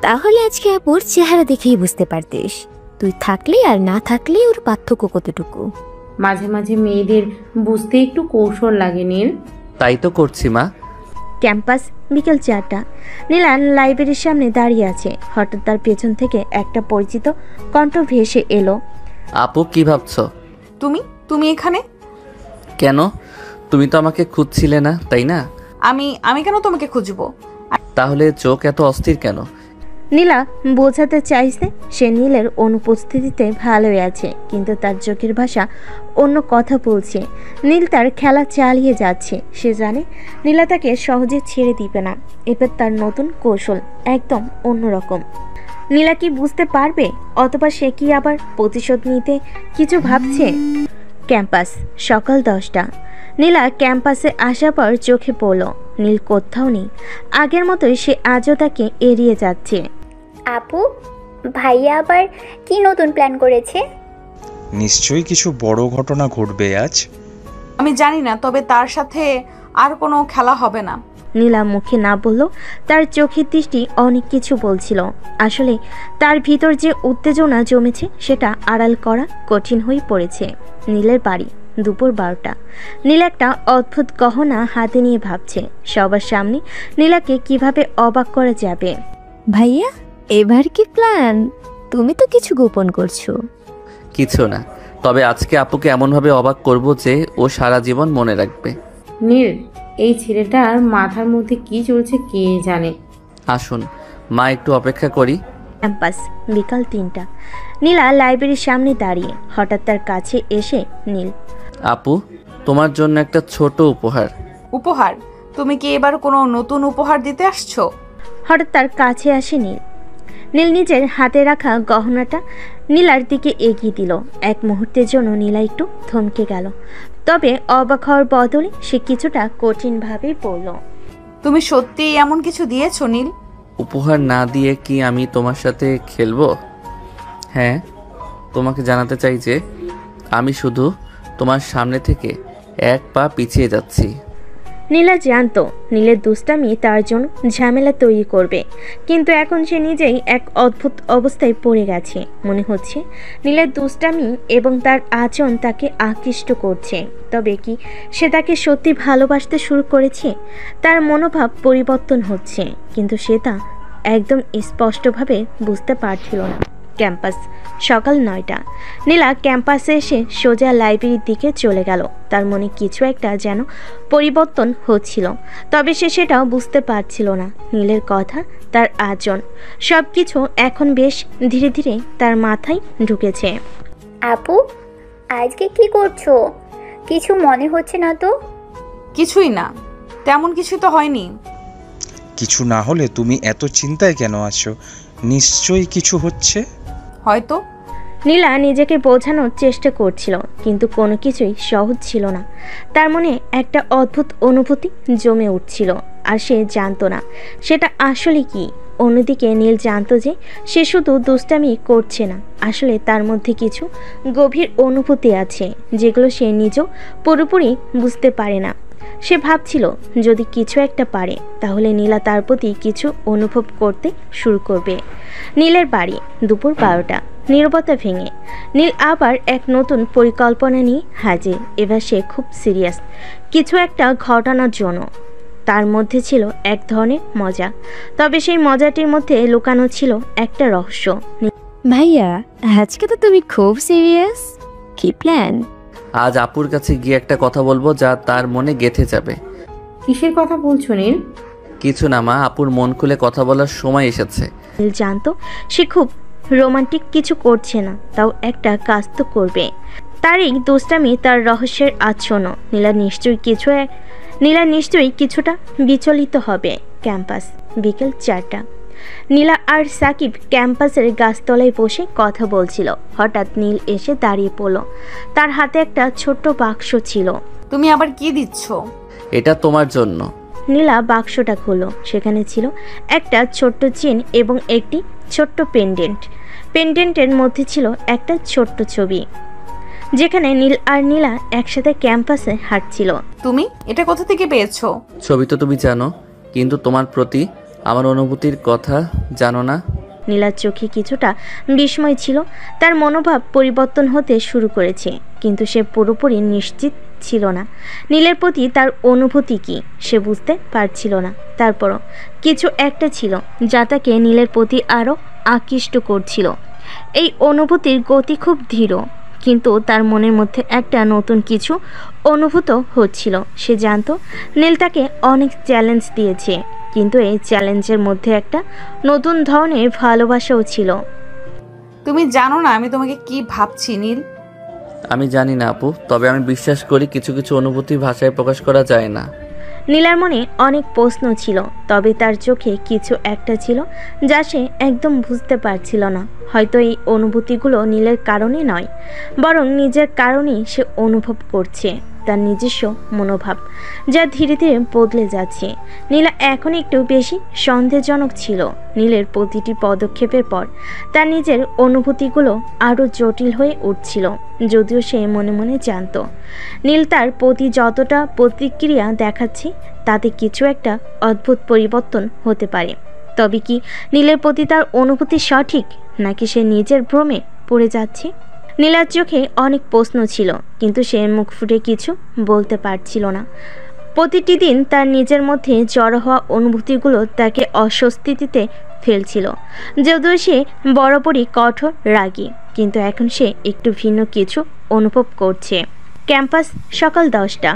তাহলে আজকে আপুর চেহারা দেখেই বুঝতে পারতিস তুই থাকলে আর না থাকলে ওর পার্থক্য কতটুকু। মাঝে মাঝে মেয়েদের বুঝতে একটু কৌশল লাগে নীল। তাই তো করছি মা। ক্যাম্পাস, বিকেল 4টা। নীলা লাইব্রেরির সামনে দাঁড়িয়ে আছে। হঠাৎ তার পেছন থেকে একটা পরিচিত কণ্ঠ ভেসে এলো। আপু, কি ভাবছো? তুমি এখানে কেন? তুমি তো আমাকে খুঁজছিলে না, তাই না? আমি কেন তোমাকে খুঁজবো? তাহলে চোখ এত অস্থির কেন? নীলা বোঝাতে চাইছে সে নীলের অনুপস্থিতিতে ভালোই আছে, কিন্তু তার চোখের ভাষা অন্য কথা বলছে। নীল তার খেলা চালিয়ে যাচ্ছে। সে জানে নীলা তাকে সহজে ছেড়ে দিবে না। এবার তার নতুন কৌশল একদম অন্যরকম। নীলা কি বুঝতে পারবে, অথবা সে কি আবার প্রতিশোধ নিতে কিছু ভাবছে? ক্যাম্পাস, সকাল 10টা। নীলা ক্যাম্পাসে আসার পর চোখে পড়ল নীল কোথাও নেই। আগের মতোই সে আজও তাকে এড়িয়ে যাচ্ছে। আপু, ভাইয়া আবার কি নতুন প্ল্যান করেছে? নিশ্চয়ই কিছু বড় ঘটনা ঘটবে আজ। আমি জানি না, তবে তার সাথে আর কোনো খেলা হবে না। নীলা মুখে না বলল, তার চোখের দৃষ্টি অনেক কিছু বলছিল। আসলে তার ভিতর যে উত্তেজনা জমেছে সেটা আড়াল করা কঠিন হয়ে পড়েছে। নীলের বাড়ি, দুপুর 12টা। নীল একটা অদ্ভুত গহনা হাতে নিয়ে ভাবছে সবার সামনে নীলাকে কিভাবে অবাক করা যাবে। ভাইয়া, এবার কি প্ল্যান? তুমি তো কিছু গোপন করছো। কিছু না, তবে আজকে আপুকে এমনভাবে অবাক করব যে ও সারা জীবন মনে রাখবে। নীল, এই ছেলেটার মাথার মধ্যে কি চলছে কে জানে। আসুন মা, একটু অপেক্ষা করি। ক্যাম্পাস, বিকাল 3টা। নীলা লাইব্রেরির সামনে দাঁড়িয়ে, হঠাৎ তার কাছে এসে নীল, আপু, তোমার জন্য একটা ছোট উপহার। উপহার? তুমি কি এবার কোনো নতুন উপহার দিতে আসছো? হঠাৎ তার কাছে আসে নীল। নীল নিজের হাতে রাখা গহনাটা নীলার দিকে এগিয়ে দিল। এক মুহূর্তের জন্য নীলা একটু থমকে গেল, তবে অবাক হওয়ার বদলে সে কিছুটা কঠিনভাবেই বলল, তুমি সত্যি এমন কিছু দিয়েছো নীল? উপহার না দিয়ে কি আমি তোমার সাথে খেলবো? হ্যাঁ, তোমাকে জানাতে চাই যে আমি শুধু তোমার সামনে থেকে এক পা পিছিয়ে যাচ্ছি। নীলা জানতো নীলের দুষ্টামি তার জন্য ঝামেলা তৈরি করবে, কিন্তু এখন সে নিজেই এক অদ্ভুত অবস্থায় পড়ে গেছে। মনে হচ্ছে নীলের দুষ্টামি এবং তার আচরণ তাকে আকৃষ্ট করছে। তবে কি সে তাকে সত্যি ভালোবাসতে শুরু করেছে? তার মনোভাব পরিবর্তন হচ্ছে, কিন্তু সে তা একদম স্পষ্টভাবে বুঝতে পারছিল না। ক্যাম্পাস, সকাল 9টা। নীলা ক্যাম্পাসে এসে সোজা লাইব্রেরির দিকে চলে গেল। তার মনে কিছু একটা যেন পরিবর্তন হচ্ছিল, তবে সে সেটাও বুঝতে পারছিল না। নীলের কথা, তার আচরণ, সব কিছু এখন বেশ ধীরে ধীরে তার মাথায় ঢুকেছে। আপু, আজকে কি করছো? কিছু মনে হচ্ছে না তো? কিছুই না, তেমন কিছু তো হয়নি। কিছু না হলে তুমি এত চিন্তায় কেন আছো? নিশ্চয়ই কিছু হচ্ছে। হয়তো। নীলা নিজেকে বোঝানোর চেষ্টা করছিল, কিন্তু কোনো কিছুই সহজ ছিল না। তার মনে একটা অদ্ভুত অনুভূতি জমে উঠছিল, আর সে জানতো না সেটা আসলে কি। অন্যদিকে নীল জানতো যে সে শুধু দুষ্টামি করছে না, আসলে তার মধ্যে কিছু গভীর অনুভূতি আছে যেগুলো সে নিজেও পুরোপুরি বুঝতে পারে না। সে ভাবছিল যদি কিছু একটা পারে তাহলে নীলা তার প্রতি কিছু অনুভব করতে শুরু করবে। নীলের বাড়ি, দুপুর 12টা। নীরবতা ভেঙে নীল আবার এক নতুন পরিকল্পনা নিয়ে হাজির। এবার সে খুব সিরিয়াস কিছু একটা ঘটানোর জন্য। তার মধ্যে ছিল এক ধরনের মজা, তবে সেই মজাটির মধ্যে লুকানো ছিল একটা রহস্য। ভাইয়া, আজকে তো তুমি খুব সিরিয়াস। কি প্ল্যান? আজ আপুর কাছে গিয়ে একটা কথা বলবো যা তার মনে গেঁথে যাবে। কিসের কথা বলছো নীল? কিছু না মা, আপুর মন খুলে কথা বলার সময় এসেছে। নীল জানতো সে খুব রোমান্টিক কিছু করছে না, তাও একটা কাজ তো করবে। তার এই দুষ্টামি, তার রহস্যের আচ্ছন্ন। নীলা নিশ্চয়ই কিছুটা বিচলিত হবে। ক্যাম্পাস, বিকেল 4টা। নীলা আর সাকিব ক্যাম্পাসের গাছতলায় বসে কথা বলছিল। হঠাৎ নীল এসে দাঁড়িয়ে পড়ল। তার হাতে একটা ছোট্ট বাক্স ছিল। তুমি আবার কি দিচ্ছ? এটা তোমার জন্য। নীলা বাক্সটা খুলল। সেখানে ছিল একটা ছোট্ট চেন এবং একটি ছোট্ট পেন্ডেন্টের মধ্যে ছিল একটা ছোট্ট ছবি, যেখানে নীল আর নীলা একসাথে ক্যাম্পাসে হাঁটছিল। তুমি এটা কোথা থেকে পেয়েছো? ছবি তো তুমি জানো, কিন্তু তোমার প্রতি আমার অনুভূতির কথা জানো না। নীলার চোখে কিছুটা বিস্ময় ছিল। তার মনোভাব পরিবর্তন হতে শুরু করেছে, কিন্তু সে পুরোপুরি নিশ্চিত ছিল না নীলের প্রতি তার অনুভূতি কি। সে বুঝতে পারছিল না। তারপরও কিছু একটা ছিল যা তাকে নীলের প্রতি আরও আকৃষ্ট করছিল। এই অনুভূতির গতি খুব ধীর, কিন্তু তার মনের মধ্যে একটা নতুন কিছু অনুভূত হচ্ছিল। সে জানতো নীল তাকে অনেক চ্যালেঞ্জ দিয়েছে, কিন্তু এই চ্যালেঞ্জের মধ্যে একটা নতুন ধরনের ভালোবাসাও ছিল। তুমি জানো না আমি তোমাকে কি ভাবছি নীল? আমি জানি না আপু, তবে আমি বিশ্বাস করি কিছু কিছু অনুভূতি ভাষায় প্রকাশ করা যায় না। নীলার মনে অনেক প্রশ্ন ছিল, তবে তার চোখে কিছু একটা ছিল যা সে একদম বুঝতে পারছিল না। হয়তো এই অনুভূতিগুলো নীলের কারণে নয়, বরং নিজের কারণেই সে অনুভব করছে তার নিজস্ব মনোভাব, যা ধীরে ধীরে বদলে যাচ্ছে। নীলা এখন একটু বেশি সন্দেহজনক ছিল। নীলের প্রতিটি পদক্ষেপের পর তার নিজের অনুভূতিগুলো আরও জটিল হয়ে উঠছিল, যদিও সে মনে মনে জানত নীল তার প্রতি যতটা প্রতিক্রিয়া দেখাচ্ছে তাতে কিছু একটা অদ্ভুত পরিবর্তন হতে পারে। তবে কি নীলের প্রতি তার অনুভূতি সঠিক, নাকি সে নিজের ভ্রমে পড়ে যাচ্ছে? নীলার চোখে অনেক প্রশ্ন ছিল, কিন্তু সে মুখ ফুটে কিছু বলতে পারছিল না। প্রতিটি দিন তার নিজের মধ্যে জড়ো হওয়া অনুভূতিগুলো তাকে অস্বস্তিতে ফেলছিল। যদিও সে বরাবরই কঠোর রাগী, কিন্তু এখন সে একটু ভিন্ন কিছু অনুভব করছে। ক্যাম্পাস, সকাল 10টা।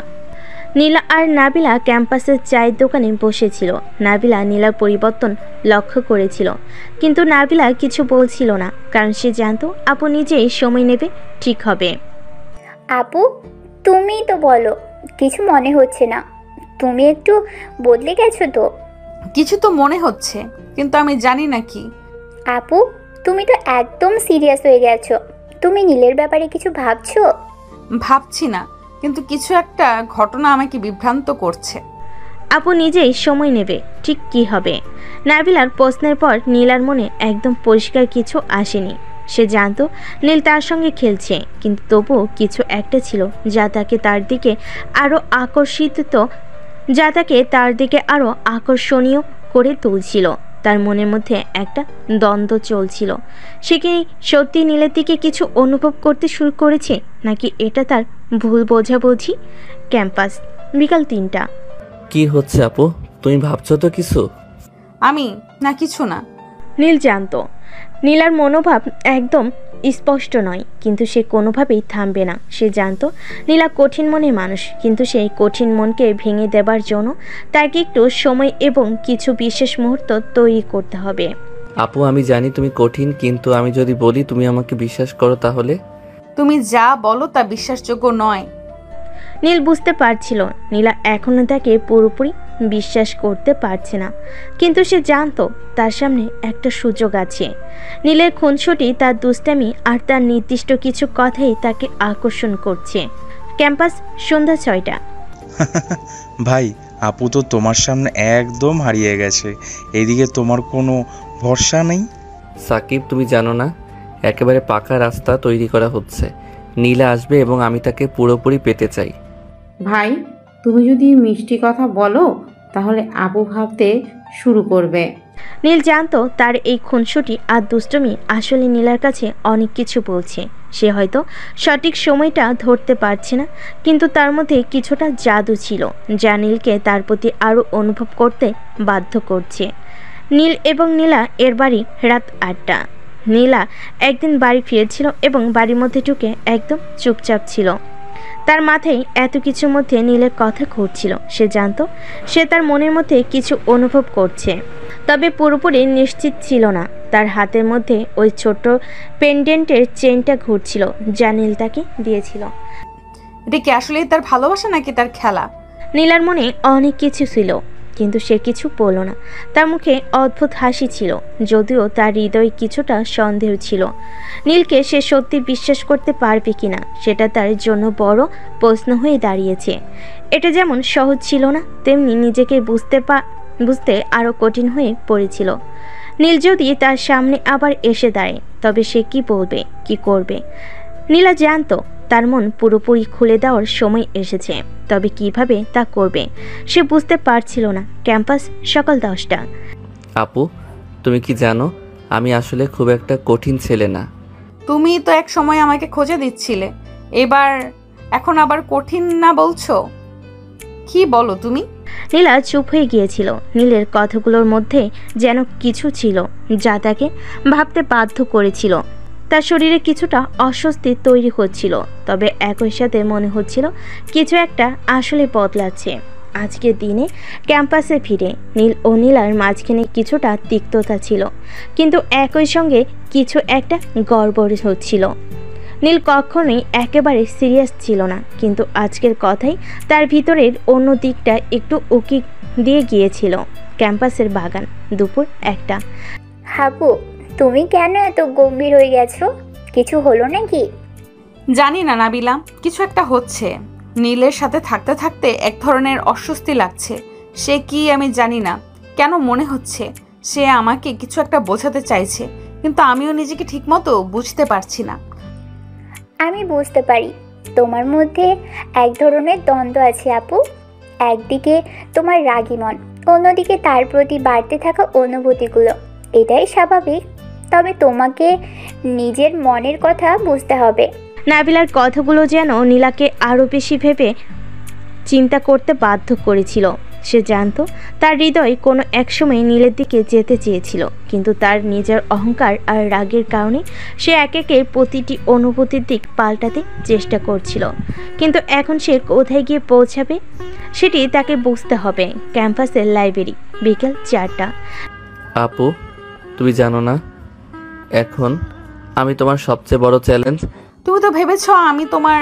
নীলা আর নাবিলা ক্যাম্পাসের চায়ের দোকানে বসেছিল। নাবিলা নীলার পরিবর্তন লক্ষ্য করেছিল, কিন্তু নাবিলা কিছু বলছিল না, কারণ সে জানতো আপু নিজেই সময় নেবে, ঠিক হবে। আপু, তুমিই তো বলো, কিছু মনে হচ্ছে না। তুমি একটু বদলে গেছো তো। কিছু তো মনে হচ্ছে, কিন্তু আমি জানি না কি। আপু, তুমি তো একদম সিরিয়াস হয়ে গেছো। তুমি নীলের ব্যাপারে কিছু ভাবছো? ভাবছি না, কিন্তু কিছু একটা ঘটনা আমাকে বিভ্রান্ত করছে। আপু নিজেই সময় নেবে, ঠিক কি হবে? নাবিলার প্রশ্নের পর নীলার মনে একদম পরিষ্কার কিছু আসেনি। সে জানতো নীল তার সঙ্গে খেলছে, কিন্তু তবুও কিছু একটা ছিল যা তাকে তার দিকে আরো আকর্ষণীয় করে তুলছিল। তার মনের মধ্যে একটা দ্বন্দ্ব চলছিল। সে কি সত্যি নীলের দিকে কিছু অনুভব করতে শুরু করেছে, নাকি এটা তার ভুল বোঝাবুঝি? ক্যাম্পাস, বিকাল 3টা। কি হচ্ছে আপু, তুমি ভাবছো তো কিছু? আমি না, কিছু না। নীল জানতো নীলার মনোভাব একদম স্পষ্ট নয়, কিন্তু সে কোনোভাবেই থামবে না। সে জানতো নীলা কঠিন মনের মানুষ, কিন্তু সেই কঠিন মনকে ভেঙে দেবার জন্য তাকে একটু সময় এবং কিছু বিশেষ মুহূর্ত তৈরি করতে হবে। আপু আমি জানি তুমি কঠিন, কিন্তু আমি যদি বলি তুমি আমাকে বিশ্বাস করো তাহলে? তুমি যা বলো তা বিশ্বাসযোগ্য নয়। নীল বুঝতে পারছিল নীলা এখনো তাকে পুরোপুরি বিশ্বাস করতে পারছে না, কিন্তু সে জানতো তার সামনে একটা সুযোগ আছে। নীলের খুনসুটি, তার দুষ্টামি আর তার নির্দিষ্ট কিছু কথাই তাকে আকর্ষণ করছে। ক্যাম্পাস, সন্ধ্যা 6টা। ভাই, আপু তো তোমার সামনে একদম হারিয়ে গেছে। এদিকে তোমার কোনো ভরসা নেই। সাকিব, তুমি জানো না, একেবারে পাকা রাস্তা তৈরি করা হচ্ছে। নীলা আসবে এবং আমি তাকে পুরোপুরি পেতে চাই। ভাই, তুমি যদি মিষ্টি কথা বলো তাহলে আপু ভাবতে শুরু করবে। নীল জানতো তার এই খুনসুটি আর দুষ্টমি আসলে নীলার কাছে অনেক কিছু বলছে। সে হয়তো সঠিক সময়টা ধরতে পারছে না, কিন্তু তার মধ্যে কিছুটা জাদু ছিল যা নীলকে তার প্রতি আরও অনুভব করতে বাধ্য করছে। নীল এবং নীলা এর বাড়ি রাত 8টা। নীলা একদিন বাড়ি ফিরেছিল এবং বাড়ির মধ্যে ঢুকে একদম চুপচাপ ছিল। তার মাথায় এত কিছুর মধ্যে নীলের কথা ঘুরছিল। সে জানতো সে তার মনের মধ্যে কিছু অনুভব করছে, তবে পুরোপুরি নিশ্চিত ছিল না। তার হাতের মধ্যে ওই ছোট পেন্ডেন্টের চেইনটা ঘুরছিল যা নীল তাকে দিয়েছিল। এটা কি আসলেই তার ভালোবাসা নাকি তার খেলা? নীলার মনে অনেক কিছু ছিল, কিন্তু সে কিছু বলল না। তার মুখে অদ্ভুত হাসি ছিল, যদিও তার হৃদয়ে কিছুটা সন্দেহ ছিল। নীলকে সে সত্যি বিশ্বাস করতে পারবে কিনা সেটা তার জন্য বড় প্রশ্ন হয়ে দাঁড়িয়েছে। এটা যেমন সহজ ছিল না, তেমনি নিজেকে বুঝতে আরও কঠিন হয়ে পড়েছিল। নীল যদি তার সামনে আবার এসে দাঁড়ায়, তবে সে কি বলবে, কি করবে? নীলা জানতো তার মন পুরোপুরি খুলে দেওয়ার সময় এসেছে, তবে কিভাবে তা করবে সে বুঝতে পারছিল না। ক্যাম্পাস, সকাল 10টা। আপু, তুমি কি জানো আমি আসলে খুব একটা কঠিন ছেলে না। তুমি তো এক সময় আমাকে খোঁজে দিচ্ছিলে, এখন আবার কঠিন না বলছো? কি বলো তুমি? নীলা চুপ হয়ে গিয়েছিল। নীলের কথাগুলোর মধ্যে যেন কিছু ছিল যা তাকে ভাবতে বাধ্য করেছিল। তার শরীরে কিছুটা অস্বস্তি তৈরি হচ্ছিল, তবে একই সাথে মনে হচ্ছিল কিছু একটা আসলে বদলাচ্ছে। আজকের দিনে ক্যাম্পাসে ফিরে নীল ও নীলার মাঝখানে কিছুটা তিক্ততা ছিল, কিন্তু একই সঙ্গে কিছু একটা গড়বড় হচ্ছিল। নীল কখনোই একেবারে সিরিয়াস ছিল না, কিন্তু আজকের কথাই তার ভিতরের অন্য দিকটা একটু উকি দিয়ে গিয়েছিল। ক্যাম্পাসের বাগান, দুপুর 1টা। হাবু, তুমি কেন এত গম্ভীর হয়ে গেছো? কিছু হলো নাকি? জানি না নাবিলা, কিছু একটা হচ্ছে। নীলের সাথে থাকতে থাকতে এক ধরনের অস্বস্তি লাগছে। সে কি আমি জানি না, কেন মনে হচ্ছে সে আমাকে কিছু একটা বোঝাতে চাইছে, কিন্তু আমিও নিজেকে ঠিকমতো বুঝতে পারছি না। আমি বুঝতে পারি তোমার মধ্যে এক ধরনের দ্বন্দ্ব আছে আপু। একদিকে তোমার রাগী মন, অন্যদিকে তার প্রতি বাড়তে থাকা অনুভূতিগুলো। এটাই স্বাভাবিক, তবে তোমাকে নিজের মনের কথা বুঝতে হবে। নাবিলার কথাগুলো যেন নীলাকে আরও বেশি ভেবে চিন্তা করতে বাধ্য করেছিল। সে জানতো তার হৃদয় কোনো একসময় নীলের দিকে যেতে চেয়েছিল, কিন্তু তার নিজের অহংকার আর রাগের কারণে সে একে একে প্রতিটি অনুভূতির দিক পাল্টাতে চেষ্টা করছিল। কিন্তু এখন সে কোথায় গিয়ে পৌঁছাবে সেটি তাকে বুঝতে হবে। ক্যাম্পাসের লাইব্রেরি, বিকেল 4টা। আপু, তুমি জানো না এখন আমি তোমার সবচেয়ে বড় চ্যালেঞ্জ। তুমি তো ভেবেছো আমি তোমার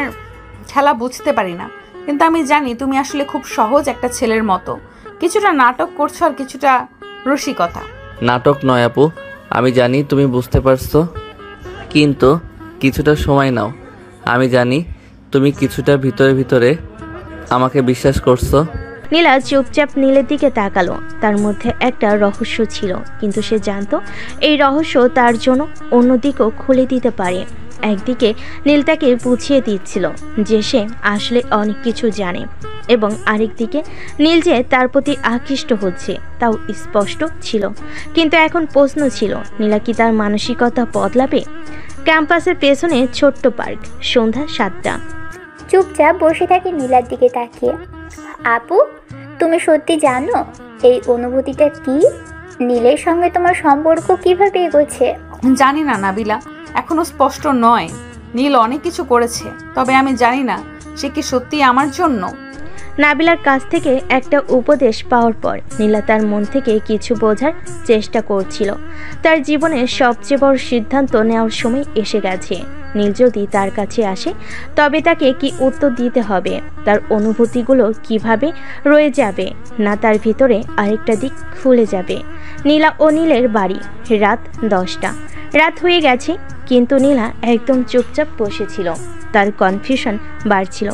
খেলা বুঝতে পারি না, কিন্তু আমি জানি তুমি আসলে খুব সহজ একটা ছেলের মতো। কিছুটা নাটক করছো আর কিছুটা রসিকতা। নাটক নয় আপু, আমি জানি তুমি বুঝতে পারছো, কিন্তু কিছুটা সময় নাও। আমি জানি তুমি কিছুটা ভিতরে ভিতরে আমাকে বিশ্বাস করছো। নীলা চুপচাপ নীলের দিকে তাকালো। তার মধ্যে একটা রহস্য ছিল, কিন্তু সে জানতো এই রহস্য তার জন্য অন্যদিকেও খুলে দিতে পারে। একদিকে নীল তাকে বুঝিয়ে দিচ্ছিল যে সে আসলে অনেক কিছু জানে, এবং আরেকদিকে নীল যে তার প্রতি আকৃষ্ট হচ্ছে তাও স্পষ্ট ছিল। কিন্তু এখন প্রশ্ন ছিল, নীলা কি তার মানসিকতা বদলাবে? ক্যাম্পাসের পেছনে ছোট্ট পার্ক, সন্ধ্যা 7টা। চুপচাপ বসে থাকে নীলার দিকে তাকিয়ে। আপু, তুমি সত্যি জানো এই অনুভূতিটা কি? নীলের সঙ্গে তোমার সম্পর্ক কিভাবে এগোচ্ছে? জানি না নাবিলা, এখনো স্পষ্ট নয়। নীল অনেক কিছু করেছে, তবে আমি জানি না সে কি সত্যি আমার জন্য। নাবিলার কাছ থেকে একটা উপদেশ পাওয়ার পর নীলা তার মন থেকে কিছু বোঝার চেষ্টা করছিল। তার জীবনের সবচেয়ে বড় সিদ্ধান্ত নেওয়ার সময় এসে গেছে। নীল যদি তার কাছে আসে তবে তাকে কি উত্তর দিতে হবে? তার অনুভূতিগুলো কিভাবে রয়ে যাবে, না তার ভিতরে আরেকটা দিক খুলে যাবে? নীলা ও নীলের বাড়ি, রাত 10টা। রাত হয়ে গেছে, কিন্তু নীলা একদম চুপচাপ বসেছিল। তার কনফিউশন বাড়ছিল,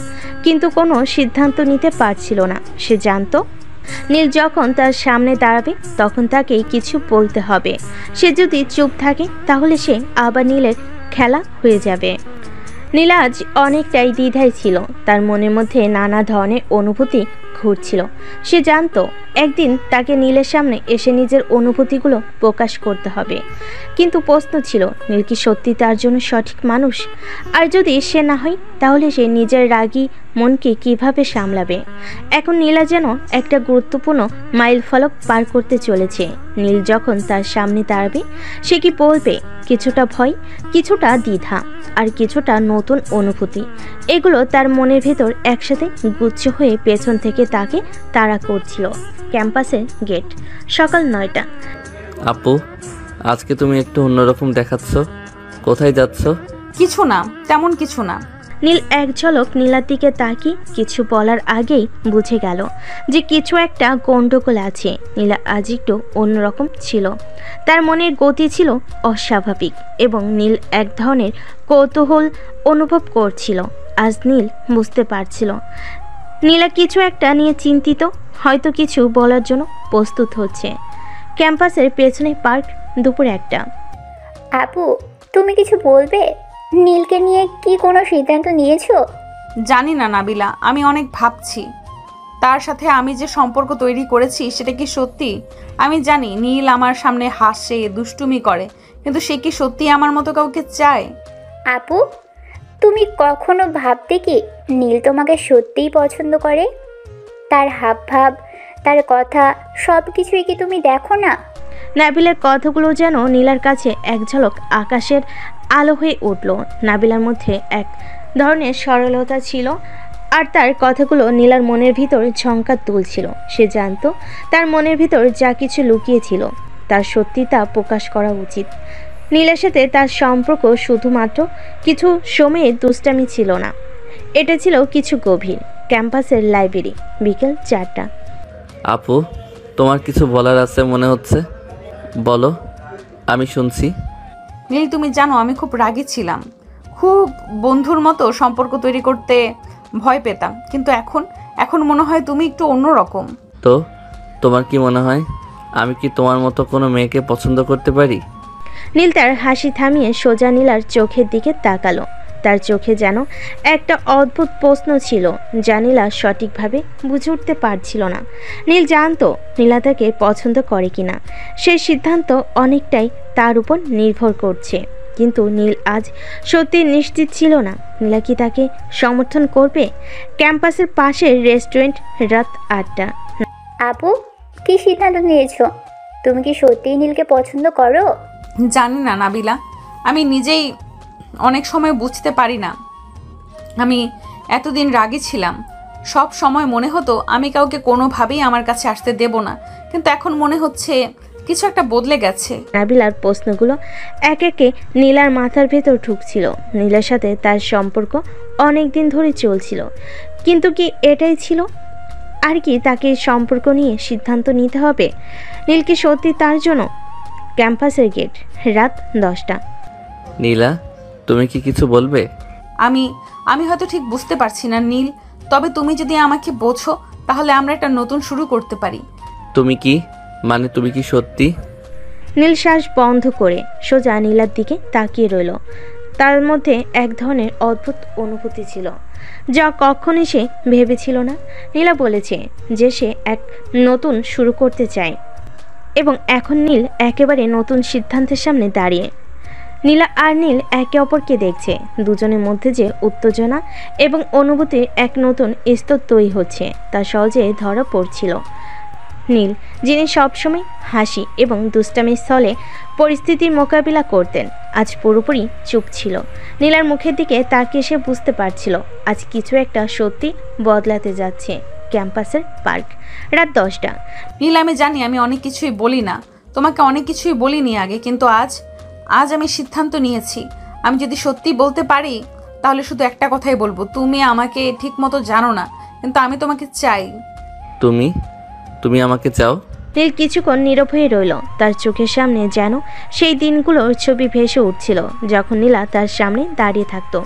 কিন্তু কোনো সিদ্ধান্ত নিতে পারছিল না। সে জানতো নীল যখন তার সামনে দাঁড়াবে তখন তাকে কিছু বলতে হবে। সে যদি চুপ থাকে তাহলে সে আবার নীলের খেলা হয়ে যাবে। নীলা আজ অনেকটাই দ্বিধায় ছিল। তার মনের মধ্যে নানা ধরনের অনুভূতি ঘুরছিল। সে জানতো একদিন তাকে নীলের সামনে এসে নিজের অনুভূতিগুলো প্রকাশ করতে হবে, কিন্তু প্রশ্ন ছিল নীল কি সত্যি তার জন্য সঠিক মানুষ? আর যদি সে না হয় তাহলে সে নিজের রাগী মনকে কিভাবে সামলাবে? এখন নীলা যেন একটা গুরুত্বপূর্ণ মাইল ফলক পার করতে চলেছে। নীল যখন তার সামনে দাঁড়াবে সে কি বলবে? কিছুটা ভয়, কিছুটা দ্বিধা, আর কিছুটা নতুন অনুভূতি। এগুলো তার মনের ভেতর একসাথে গুচ্ছ হয়ে পেছন থেকে তাকে তাড়া করছিল। ক্যাম্পাসের গেট, সকাল 9টা। আপু, আজকে তুমি একটু অন্যরকম দেখাচ্ছ। কোথায় যাচ্ছ? কিছু না, তেমন কিছু না। নীল এক ঝলক নীলার দিকে তাকিয়ে কিছু বলার আগেই বুঝে গেল যে কিছু একটা গন্ডগোল আছে। নীলা আজ একটু অন্যরকম ছিল। তার মনের গতি ছিল অস্বাভাবিক, এবং নীল এক ধরনের কৌতূহল অনুভব করছিল। আজ নীল বুঝতে পারছিল নীলা কিছু একটা নিয়ে চিন্তিত, হয়তো কিছু বলার জন্য প্রস্তুত হচ্ছে। ক্যাম্পাসের পেছনে পার্ক, দুপুর 1টা। আপু, তুমি কিছু বলবে? নীলকে নিয়ে কি কোনো সিদ্ধান্ত নিয়েছো? জানি না নাবিলা, আমি অনেক ভাবছি। তার সাথে আমি যে সম্পর্ক তৈরি করেছি সেটা কি সত্যি? আমি জানি নীল আমার সামনে হাসে, দুষ্টুমি করে, কিন্তু সে কি সত্যি আমার মতো কাউকে চায়? আপু, তুমি কখনো ভাবতে কি নীল তোমাকে সত্যিই পছন্দ করে? তার হাবভাব, তার কথা, সব কিছুই কি তুমি দেখো না? নাবিলার কথাগুলো যেন নীলার কাছে এক ঝলক আকাশের আলো হয়ে উঠল। নাবিলার মধ্যে এক ধরনের সরলতা ছিল, আর তার কথাগুলো নীলার মনের ভিতর ঝঙ্কার তুলছিল। সে জানতো তার মনের ভিতর যা কিছু লুকিয়েছিল তার সত্যি তা প্রকাশ করা উচিত। নীলের সাথে তার সম্পর্ক শুধুমাত্র কিছু সময়ের দুষ্টামি ছিল না, এটা ছিল কিছু গভীর। ক্যাম্পাসের লাইব্রেরি, বিকেল 4টা। আপু, তোমার কিছু বলার আছে মনে হচ্ছে, বলো, আমি শুনছি। নীল তুমি জানো আমি খুব রাগী ছিলাম, খুব বন্ধুর মতো সম্পর্ক তৈরি করতে ভয় পেতাম, কিন্তু এখন মনে হয় তুমি একটু অন্যরকম। তো তোমার কি মনে হয় আমি কি তোমার মতো কোনো মেয়েকে পছন্দ করতে পারি? নীল তার হাসি থামিয়ে সোজা নীলার চোখের দিকে তাকালো। তার চোখে যেন একটা অদ্ভুত প্রশ্ন ছিল যা নীলা সঠিকভাবে বুঝে উঠতে পারছিল না। নীল জানতো নীলা তাকে পছন্দ করে কিনা, সেই সিদ্ধান্ত অনেকটাই তার উপর নির্ভর করছে, কিন্তু নীল আজ সত্যি নিশ্চিত ছিল না নীলা কি তাকে সমর্থন করবে। ক্যাম্পাসের পাশের রেস্টুরেন্ট, রাত 8টা। আপু, কি সিদ্ধান্ত নিয়েছো? তুমি কি সত্যিই নীলকে পছন্দ করো? জানি না নাবিলা, আমি নিজেই অনেক সময় বুঝতে পারি না। আমি এতদিন রাগী ছিলাম, সব সময় মনে হতো আমি কাউকে কোনোভাবেই আমার কাছে আসতে দেব না, কিন্তু এখন মনে হচ্ছে কিছু একটা বদলে গেছে। নাবিলার প্রশ্নগুলো এক একে নীলার মাথার ভেতর ঢুকছিল। নীলার সাথে তার সম্পর্ক অনেক দিন ধরে চলছিল, কিন্তু কি এটাই ছিল? আর কি তাকে সম্পর্ক নিয়ে সিদ্ধান্ত নিতে হবে? নীল কি সত্যি তার জন্য? ক্যাম্পাসের গেট, রাত 10টা। নীলা, তুমি কি কিছু বলবে? আমি হয়তো ঠিক বুঝতে পারছি না নীল, তবে তুমি যদি আমাকে বোঝো তাহলে আমরা একটা নতুন শুরু করতে পারি। তুমি কি তুমি কি সত্যি? নীল শ্বাস বন্ধ করে সোজা নীলার দিকে তাকিয়ে রইল। তার মধ্যে এক ধরনের অদ্ভুত অনুভূতি ছিল যা কখনই সে ভেবেছিল না। নীলা বলেছে যে সে এক নতুন শুরু করতে চায়, এবং এখন নীল একেবারে নতুন সিদ্ধান্তের সামনে দাঁড়িয়ে। নীলা আর নীল একে অপরকে দেখছে, দুজনের মধ্যে যে উত্তেজনা এবং অনুভূতির এক নতুন স্তর তৈরি হচ্ছে তা সহজে ধরা পড়ছিল। নীল, যিনি সবসময় হাসি এবং দুষ্টামির ছলে পরিস্থিতির মোকাবিলা করতেন, আজ পুরোপুরি চুপ ছিল। নীলার মুখের দিকে তাকিয়ে সে বুঝতে পারছিল আজ কিছু একটা সত্যি বদলাতে যাচ্ছে। ক্যাম্পাসের পার্ক, রাত 10টা। নীল, আমি জানি আমি অনেক কিছুই বলি না, তোমাকে অনেক কিছুই বলিনি আগে, কিন্তু আজ আমি সিদ্ধান্ত নিয়েছি। আমি যদি সত্যি বলতে পারি তাহলে শুধু একটা কথাই বলবো, তুমি আমাকে ঠিক মতো জানো না, কিন্তু আমি তোমাকে চাই। তুমি আমাকে চাও? নীল কিছুক্ষণ নীরব হয়ে রইল। তার চোখের সামনে যেন সেই দিনগুলোর ছবি ভেসে উঠছিল যখন নীলা তার সামনে দাঁড়িয়ে থাকতো,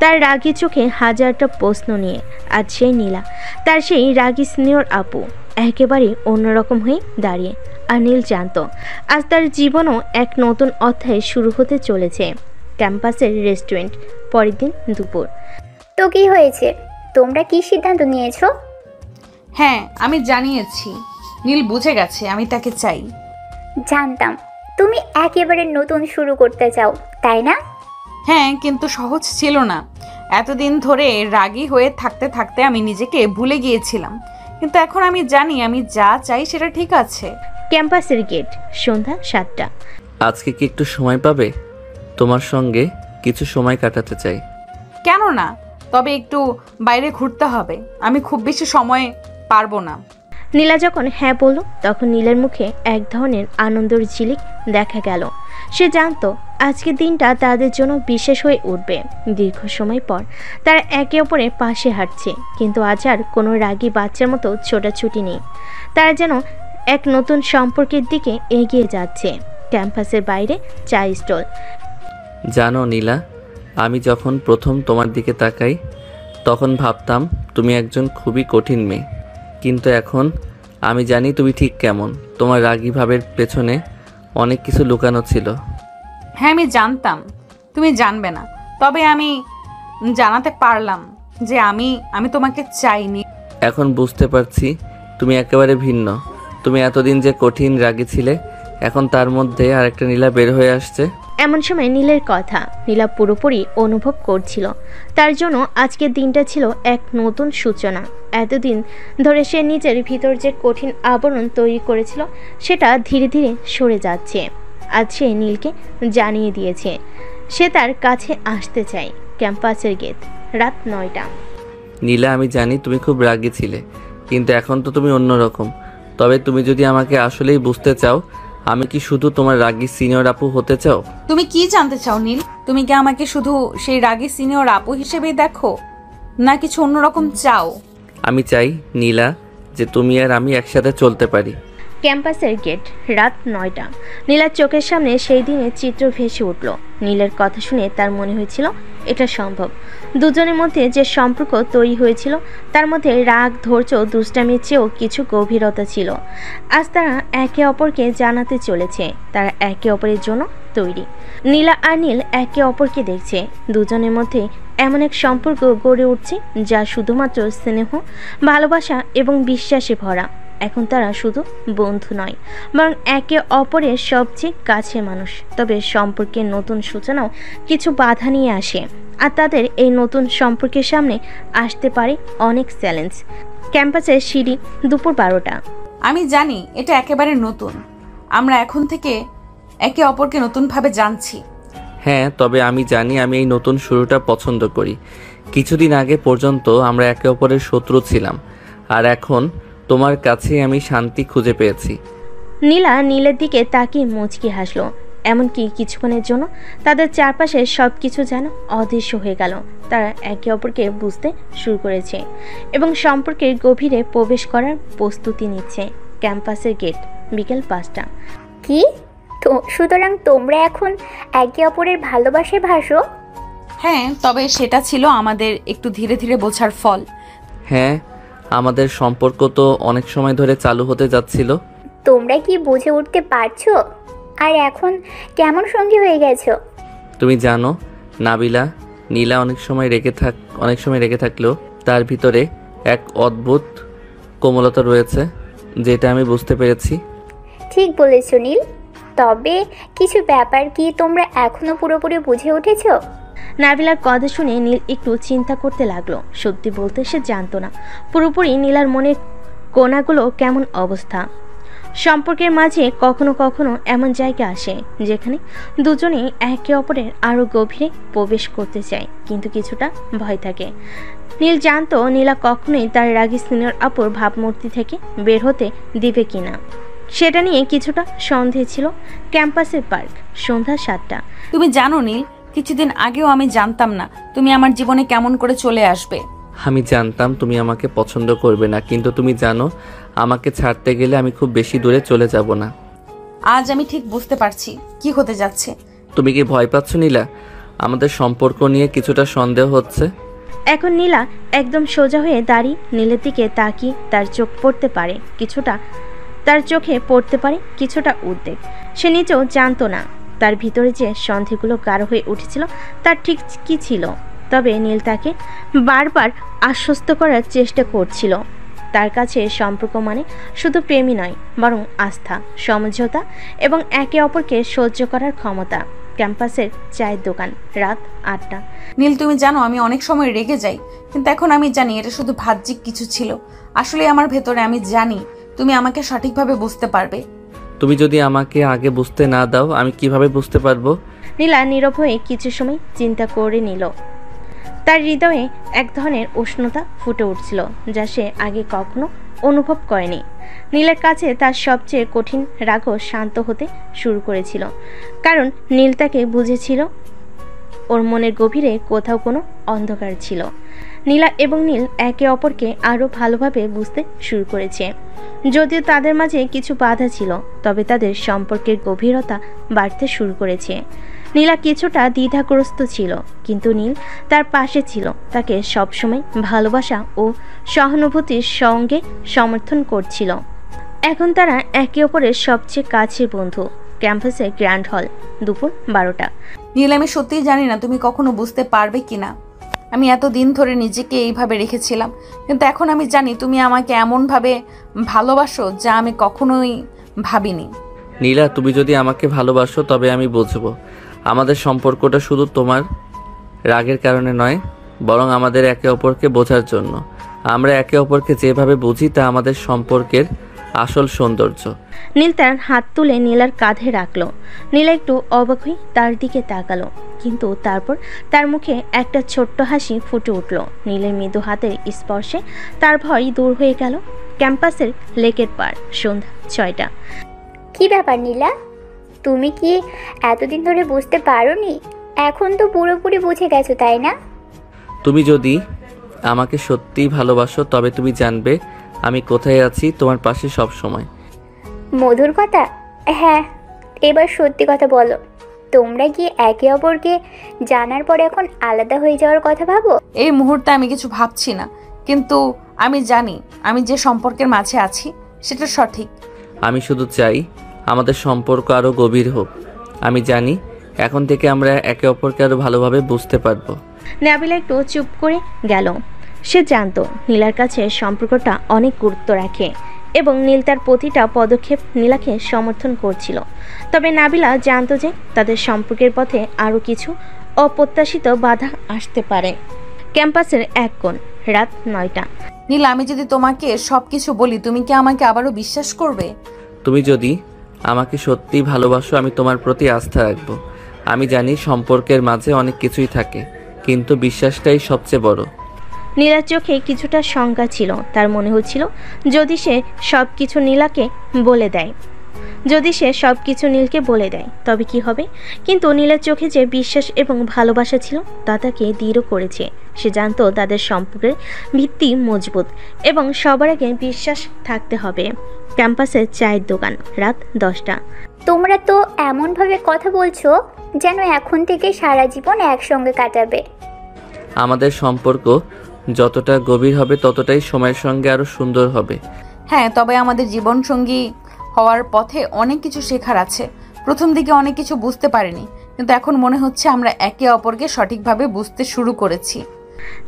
তার রাগী চোখে হাজারটা প্রশ্ন নিয়ে। আজ সেই নীলা, তার সেই রাগী সিনিয়র আপু, একেবারে অন্যরকম হয়ে দাঁড়িয়ে। আর নীল জানতো আজ তার জীবনও এক নতুন অধ্যায় শুরু হতে চলেছে। ক্যাম্পাসের রেস্টুরেন্ট, পরের দিন দুপুর। তো কি হয়েছে? তোমরা কি সিদ্ধান্ত নিয়েছো? হ্যাঁ, আমি জানিয়েছি। নীল বুঝে গেছে আমি তাকে চাই। জানতাম তুমি একেবারে নতুন শুরু করতে চাও, তাই না? হ্যাঁ, কিন্তু সহজ ছিল না। এতদিন ধরে রাগী হয়ে থাকতে থাকতে আমি নিজেকে ভুলে গিয়েছিলাম, কিন্তু এখন আমি জানি আমি যা চাই সেটা ঠিক আছে। ক্যাম্পাসের গেট, সন্ধ্যা 7টা। আজকে কি একটু সময় পাবে? তোমার সঙ্গে কিছু সময় কাটাতে চাই। কেন না, তবে একটু বাইরে ঘুরতে হবে, আমি খুব বেশি সময় পারবো না। নীলা যখন হ্যাঁ বলল তখন নীলের মুখে এক ধরনের আনন্দের ঝিলিক দেখা গেল। সে জানতো আজকের দিনটা তাদের জন্য বিশেষ হয়ে উঠবে। দীর্ঘ সময় পর তারা একে অপরের পাশে হাঁটছে, কিন্তু আজ আর কোনো রাগী বাচ্চার মতো ছোটাছুটি নেই। তারা যেন এক নতুন সম্পর্কের দিকে এগিয়ে যাচ্ছে। ক্যাম্পাসের বাইরে চা স্টল। জানো নীলা, আমি যখন প্রথম তোমার দিকে তাকাই তখন ভাবতাম তুমি একজন খুবই কঠিন মেয়ে, কিন্তু এখন আমি জানি তুমি ঠিক কেমন। তোমার রাগী ভাবের পেছনে অনেক কিছু লুকানো ছিল। হ্যাঁ, আমি জানতাম তুমি জানবে না, তবে আমি জানাতে পারলাম যে আমি তোমাকে চাইনি। এখন বুঝতে পারছি তুমি একেবারে ভিন্ন। তুমি এতদিন যে কঠিন রাগী ছিলে, এখন তার মধ্যে আরেকটা নীলা বের হয়ে আসছে। এমন সময় নীলের কথা নীলা পুরোপুরি অনুভব করছিল। তার জন্য আজকের দিনটা ছিল এক নতুন সূচনা। এতদিন ধরে সে নিজের ভিতর যে কঠিন আবরণ তৈরি করেছিল সেটা ধীরে ধীরে সরে যাচ্ছে। আজ সে নীলকে জানিয়ে দিয়েছে সে তার কাছে আসতে চায়। ক্যাম্পাসের গেট, রাত 9টা। নীলা, আমি জানি তুমি খুব রাগী ছিলে, কিন্তু এখন তো তুমি অন্যরকম। তবে তুমি যদি আমাকে আসলেই বুঝতে চাও, আমি কি শুধু তোমার রাগী সিনিয়র আপু হতে চাও? তুমি কি জানতে চাও নীল? তুমি কি আমাকে শুধু সেই রাগী সিনিয়র আপু হিসেবেই দেখো, না কিছু অন্যরকম চাও? আমি চাই নীলা যে তুমি আর আমি একসাথে চলতে পারি। ক্যাম্পাসের গেট, রাত 9টা। নীলার চোখের সামনে সেই দিনের চিত্র ভেসে উঠল। নীলের কথা শুনে তার মনে হয়েছিল এটা সম্ভব। দুজনের মধ্যে যে সম্পর্ক তৈরি হয়েছিল তার মধ্যে রাগ, ধৈর্য, দুষ্টামির চেয়েও কিছু গভীরতা ছিল। আজ তারা একে অপরকে জানাতে চলেছে তারা একে অপরের জন্য তৈরি। নীলা আর নীল একে অপরকে দেখছে। দুজনের মধ্যে এমন এক সম্পর্ক গড়ে উঠছে যা শুধুমাত্র স্নেহ, ভালোবাসা এবং বিশ্বাসে ভরা। এখন তারা শুধু বন্ধু নয়, বরং একে অপরের সবচেয়ে কাছের মানুষ। তবে সম্পর্কের নতুন সূচনাও কিছু বাধা নিয়ে আসে, আর তাদের এই নতুন সম্পর্কের সামনে আসতে পারে অনেক চ্যালেঞ্জ। ক্যাম্পাসের সিঁড়ি, দুপুর 12টা। আমি জানি এটা একেবারে নতুন। আমরা এখন থেকে একে অপরকে নতুনভাবে জানছি। হ্যাঁ, তবে আমি জানি আমি এই নতুন শুরুটা পছন্দ করি। কিছুদিন আগে পর্যন্ত আমরা একে অপরের শত্রু ছিলাম, আর এখন তোমার কাছে আমি শান্তি খুঁজে পেয়েছি। নীলা নীলের দিকে তাকিয়ে মুচকি হাসলো। এমনকি কিছুক্ষণের জন্য তাদের চারপাশে সবকিছু যেন অদৃশ্য হয়ে গেল। তারা একে অপরকে বুঝতে শুরু করেছে এবং সম্পর্কের গভীরে প্রবেশ করার প্রস্তুতি নিচ্ছে। ক্যাম্পাসের গেট, বিকেল 5টা। কি তো সুতরাং তোমরা এখন একে অপরের ভালোবাসায় ভাসো? হ্যাঁ, তবে সেটা ছিল আমাদের একটু ধীরে ধীরে বোঝার ফল। হ্যাঁ, আমাদের সম্পর্ক তো অনেক সময় ধরে চালু হতে যাচ্ছিল। তোমরা কি বুঝে উঠতে পারছো? আর এখন কেমন সঙ্গী হয়ে গেছো? তুমি জানো নাবিলা, নীলা অনেক সময় রেগে থাকলেও তার ভিতরে এক অদ্ভুত কোমলতা রয়েছে, যেটা আমি বুঝতে পেরেছি। ঠিক বলেছো নীল। তবে কিছু ব্যাপার কি তোমরা এখনো পুরোপুরি বুঝে উঠেছো? নাবিলার কথা শুনে নীল একটু চিন্তা করতে লাগলো। সত্যি বলতে সে জানতো না পুরোপুরি নীলার মনের কোণাগুলো কেমন অবস্থা। সম্পর্কের মাঝে কখনো কখনো এমন জায়গা আসে যেখানে দুজনেই একে অপরের আরও গভীরে প্রবেশ করতে চায়, কিন্তু কিছুটা ভয় থাকে। নীল জানতো নীলা কখনোই তার রাগী সিনিয়র আপুর ভাবমূর্তি থেকে বের হতে দিবে কিনা। সেটা নিয়ে কিছুটা সন্দেহ ছিল। ক্যাম্পাসের পার্ক, সন্ধ্যা 7টা। তুমি জানো নীল, কিছুদিন আগেও আমি জানতাম না তুমি আমার জীবনে কেমন করে চলে আসবে। আমি জানতাম তুমি আমাকে পছন্দ করবে না, কিন্তু তুমি জানো আমাকে ছাড়তে গেলে আমি খুব বেশি দূরে চলে যাব না। আজ আমি ঠিক বুঝতে পারছি কি হতে যাচ্ছে। তুমি কি ভয় পাচ্ছ নীলা? আমাদের সম্পর্ক নিয়ে কিছুটা সন্দেহ হচ্ছে। এখন নীলা একদম সোজা হয়ে দাঁড়িয়ে নীলের দিকে তাকিয়ে তার চোখে পড়তে পারে কিছুটা উদ্বেগ। সে নিজেও জানতো না তার ভিতরে যে সন্দেহগুলো গাঢ় হয়ে উঠেছিল তার ঠিক কি ছিল। তবে নীল তাকে বারবার আশ্বস্ত করার চেষ্টা করছিল। তার কাছে সম্পর্ক মানে শুধু প্রেমই নয়, বরং আস্থা, সমঝোতা এবং একে অপরকে সহ্য করার ক্ষমতা। ক্যাম্পাসের চায়ের দোকান, রাত 8টা। নীল, তুমি জানো আমি অনেক সময় রেগে যাই, কিন্তু এখন আমি জানি এটা শুধু বাহ্যিক কিছু ছিল। আসলে আমার ভেতরে আমি জানি তুমি আমাকে সঠিকভাবে বুঝতে পারবে। তুমি যদি আমাকে আগে বুঝতে না দাও আমি কিভাবে বুঝতে পারবো? নীলা নীরব হয়ে কিছু সময় চিন্তা করে নিল। তার হৃদয়ে এক ধরনের উষ্ণতা ফুটে উঠছিল যা সে আগে কখনো অনুভব করেনি। নীলের কাছে তার সবচেয়ে কঠিন রাগও শান্ত হতে শুরু করেছিল, কারণ নীল তাকে বুঝেছিল। ওর মনের গভীরে কোথাও কোনো অন্ধকার ছিল। নীলা এবং নীল একে অপরকে আরও ভালোভাবে বুঝতে শুরু করেছে। যদিও তাদের মাঝে কিছু বাধা ছিল, তবে তাদের সম্পর্কের গভীরতা বাড়তে শুরু করেছে। নীলা কিছুটা দ্বিধাগ্রস্ত ছিল, কিন্তু নীল তার পাশে ছিল, তাকে সবসময় ভালোবাসা ও সহানুভূতির সঙ্গে সমর্থন করছিল। এখন তারা একে অপরের সবচেয়ে কাছের বন্ধু। ক্যাম্পাসে গ্র্যান্ড হল, দুপুর 12টা। নীল, আমি সত্যিই জানি না তুমি কখনো বুঝতে পারবে কিনা। আমি এতদিন ধরে নিজেকে এইভাবে রেখেছিলাম, কিন্তু এখন আমি জানি তুমি আমাকে এমনভাবে ভালোবাসো যা আমি কখনোই ভাবিনি। নীলা, তুমি যদি আমাকে ভালোবাসো তবে আমি বুঝবো আমাদের সম্পর্কটা শুধু তোমার রাগের কারণে নয়, বরং আমাদের একে অপরকে বোঝার জন্য। আমরা একে অপরকে যেভাবে বুঝি তা আমাদের সম্পর্কের আসল সৌন্দর্য। নীল তার হাত তুলে নীলার কাঁধে রাখলো। নীলা একটু অবাক হয়ে তার দিকে তাকালো, কিন্তু তারপর তার মুখে একটা ছোট্ট হাসি ফুটে উঠল। নীলের মৃদু হাতের স্পর্শে তার ভয় দূর হয়ে গেল। ক্যাম্পাসের লেকের পার, সন্ধ্যা 6টা। কি ব্যাপার নীলা, তুমি কি এতদিন ধরে বুঝতে পারোনি? এখন তো পুরোপুরি বুঝে গেছো, তাই না? তুমি যদি আমাকে সত্যিই ভালোবাসো তবে তুমি জানবে আমি কোথায় আছি, তোমার পাশে সব সময়। মধুর কথা? হ্যাঁ, এবার সত্যি কথা বলো, তোমরা কি একে অপরকে জানার পর এখন আলাদা হয়ে যাওয়ার কথা ভাবো? এই মুহূর্তে আমি কিছু ভাবছি না, কিন্তু আমি জানি আমি যে সম্পর্কের মাঝে আছি সেটা সঠিক। আমি শুধু চাই আমাদের সম্পর্ক আরও গভীর হোক। আমি জানি এখন থেকে আমরা একে অপরকে আরও ভালোভাবে বুঝতে পারবো। নাবিলা একটু চুপ করে গেল। সে জানতো নীলার কাছে সম্পর্কটা অনেক গুরুত্ব রাখে এবং নীল তার প্রতিটা পদক্ষেপ নীলাকে সমর্থন করছিল। তবে নাবিলা জানতো যে তাদের সম্পর্কের পথে আরও কিছু অপ্রত্যাশিত বাধা আসতে পারে। ক্যাম্পাসের এক কোণ, রাত 9টা। নীল, আমি যদি তোমাকে সব কিছু বলি তুমি কি আমাকে আবারও বিশ্বাস করবে? তুমি যদি আমাকে সত্যি ভালোবাসো আমি তোমার প্রতি আস্থা রাখবো। আমি জানি সম্পর্কের মাঝে অনেক কিছুই থাকে, কিন্তু বিশ্বাসটাই সবচেয়ে বড়। নীলার চোখে কিছুটা শঙ্কা ছিল। তার মনে হচ্ছিল যদি সে সব কিছু নীলাকে বলে দেয়, নীলকে বলে দেয় তবে কি হবে। কিন্তু নীলার চোখে যে বিশ্বাস এবং ভালোবাসা ছিল তা তাকে দৃঢ় করেছে। সে জানতো তাদের সম্পর্কের ভিত্তি মজবুত এবং সবার আগে বিশ্বাস থাকতে হবে। ক্যাম্পাসের চায়ের দোকান, রাত 10টা। তোমরা তো এমনভাবে কথা বলছো যেন এখন থেকে সারা জীবন একসঙ্গে কাটাবে। আমাদের সম্পর্ক যতটা গভীর হবে ততটাই সময়ের সঙ্গে আরও সুন্দর হবে। হ্যাঁ, তবে আমাদের জীবনসঙ্গী হওয়ার পথে অনেক কিছু শেখার আছে। প্রথম দিকে অনেক কিছু বুঝতে পারিনি, কিন্তু এখন মনে হচ্ছে আমরা একে অপরকে সঠিকভাবে বুঝতে শুরু করেছি।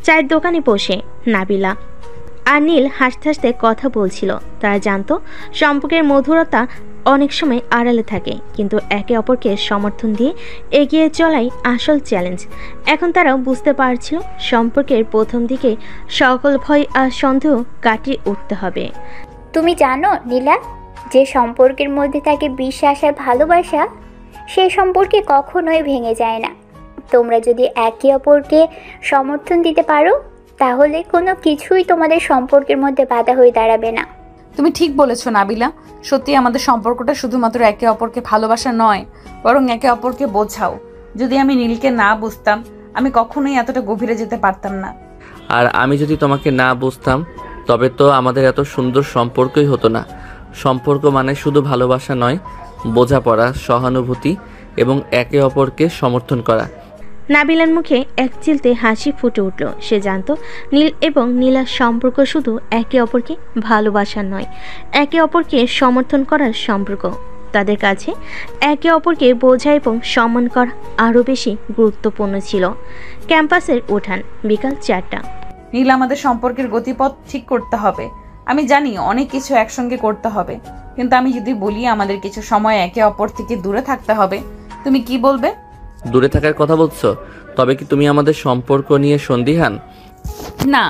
চায়ের দোকানে বসে নাবিলা আর নীল হাসতে হাসতে কথা বলছিল। তারা জানতো সম্পর্কের মধুরতা অনেক সময় আড়ালে থাকে, কিন্তু একে অপরকে সমর্থন দিয়ে এগিয়ে চলাই আসল চ্যালেঞ্জ। এখন তারাও বুঝতে পারছিল সম্পর্কের প্রথম দিকে সকল ভয় আর সন্দেহ কাটিয়ে উঠতে হবে। তুমি জানো নীলা, যে সম্পর্কের মধ্যে থাকে বিশ্বাস আর ভালোবাসা, সেই সম্পর্কে কখনোই ভেঙে যায় না। তোমরা যদি একে অপরকে সমর্থন দিতে পারো তাহলে কোনো কিছুই তোমাদের সম্পর্কের মধ্যে বাধা হয়ে দাঁড়াবে না। তুমি ঠিক বলেছো নাবিলা, সত্যি আমাদের সম্পর্কটা শুধুমাত্র একে অপরকে ভালোবাসা নয়, বরং একে অপরকে বোঝাও। যদি আমি নীলকে না বুঝতাম আমি কখনোই এতটা গভীরে যেতে পারতাম না। আর আমি যদি তোমাকে না বুঝতাম তবে তো আমাদের এত সুন্দর সম্পর্কই হতো না। সম্পর্ক মানে শুধু ভালোবাসা নয়, বোঝাপড়া, সহানুভূতি এবং একে অপরকে সমর্থন করা। নাবিলার মুখে এক চিলতে হাসি ফুটে উঠল। সে জানতো নীল এবং নীলার সম্পর্ক শুধু একে অপরকে ভালোবাসা নয়, একে অপরকে সমর্থন করার সম্পর্ক। তাদের কাছে একে অপরকে বোঝা এবং সম্মান করা আরও বেশি গুরুত্বপূর্ণ ছিল। ক্যাম্পাসের উঠান, বিকাল 4টা। নীল, আমাদের সম্পর্কের গতিপথ ঠিক করতে হবে। আমি জানি অনেক কিছু একসঙ্গে করতে হবে, কিন্তু আমি যদি বলি আমাদের কিছু সময় একে অপর থেকে দূরে থাকতে হবে, তুমি কি বলবে? দূরে থাকার কথা বলছো? তবে কি তুমি আমাদের সম্পর্ক নিয়ে সন্দিহান? না,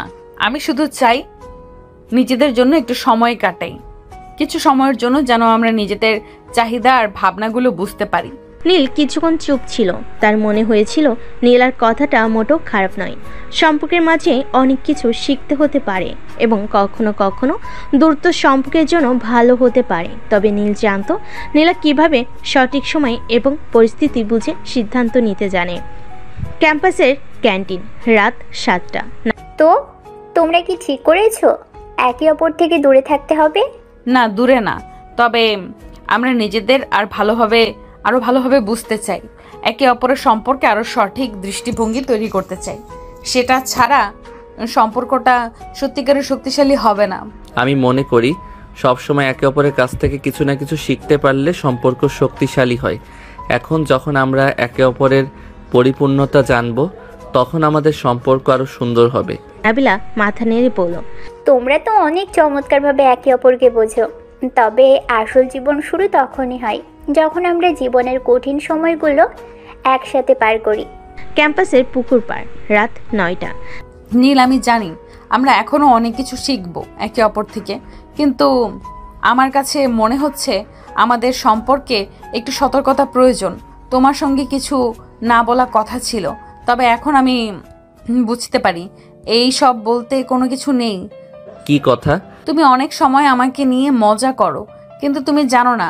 আমি শুধু চাই নিজেদের জন্য একটু সময় কাটাই, কিছু সময়ের জন্য, যেন আমরা নিজেদের চাহিদা আর ভাবনাগুলো বুঝতে পারি। নীল কিছুক্ষণ চুপ ছিল। তার মনে হয়েছিল নীলার কথাটা মোটেও খারাপ নয়। সম্পর্কের মাঝে অনেক কিছু শিখতে হতে পারে এবং কখনো কখনো দ্রুত সম্পর্কের জন্য ভালো হতে পারে। তবে নীল জানতো নীলা কিভাবে সঠিক সময় এবং পরিস্থিতি বুঝে সিদ্ধান্ত নিতে জানে। ক্যাম্পাসের ক্যান্টিন, রাত 7টা। তো তোমরা কি ঠিক করেছো একে অপর থেকে দূরে থাকতে হবে? না, দূরে না, তবে আমরা নিজেদের আরো ভালোভাবে বুঝতে চাই। একে অপরের সম্পর্কে আরো সঠিক দৃষ্টিভঙ্গি তৈরি করতে চাই। সেটা ছাড়া সম্পর্কটা সত্যিকারের শক্তিশালী হবে না। আমি মনে করি সবসময় একে অপরের কাছ থেকে কিছু না কিছু শিখতে পারলে সম্পর্ক শক্তিশালী হয়। এখন যখন আমরা একে অপরের পরিপূর্ণতা জানবো তখন আমাদের সম্পর্ক আরো সুন্দর হবে। নাবিলা মাথা নেড়ে বলল, তোমরা তো অনেক চমৎকারভাবে একে অপরকে বোঝো। তবে আসল জীবন শুরু তখনই হয় যখন আমরা জীবনের কঠিন সময়গুলো একসাথে পার করি। ক্যাম্পাসের পুকুর পাড়, রাত 9টা। নীল, আমি জানি আমরা এখনো অনেক কিছু শিখবো একে অপর থেকে, কিন্তু আমার কাছে মনে হচ্ছে আমাদের সম্পর্কে একটু সতর্কতা প্রয়োজন। তোমার সঙ্গে কিছু না বলা কথা ছিল, তবে এখন আমি বুঝতে পারি এই সব বলতে কোনো কিছু নেই। কি কথা? তুমি অনেক সময় আমাকে নিয়ে মজা করো, কিন্তু তুমি জানো না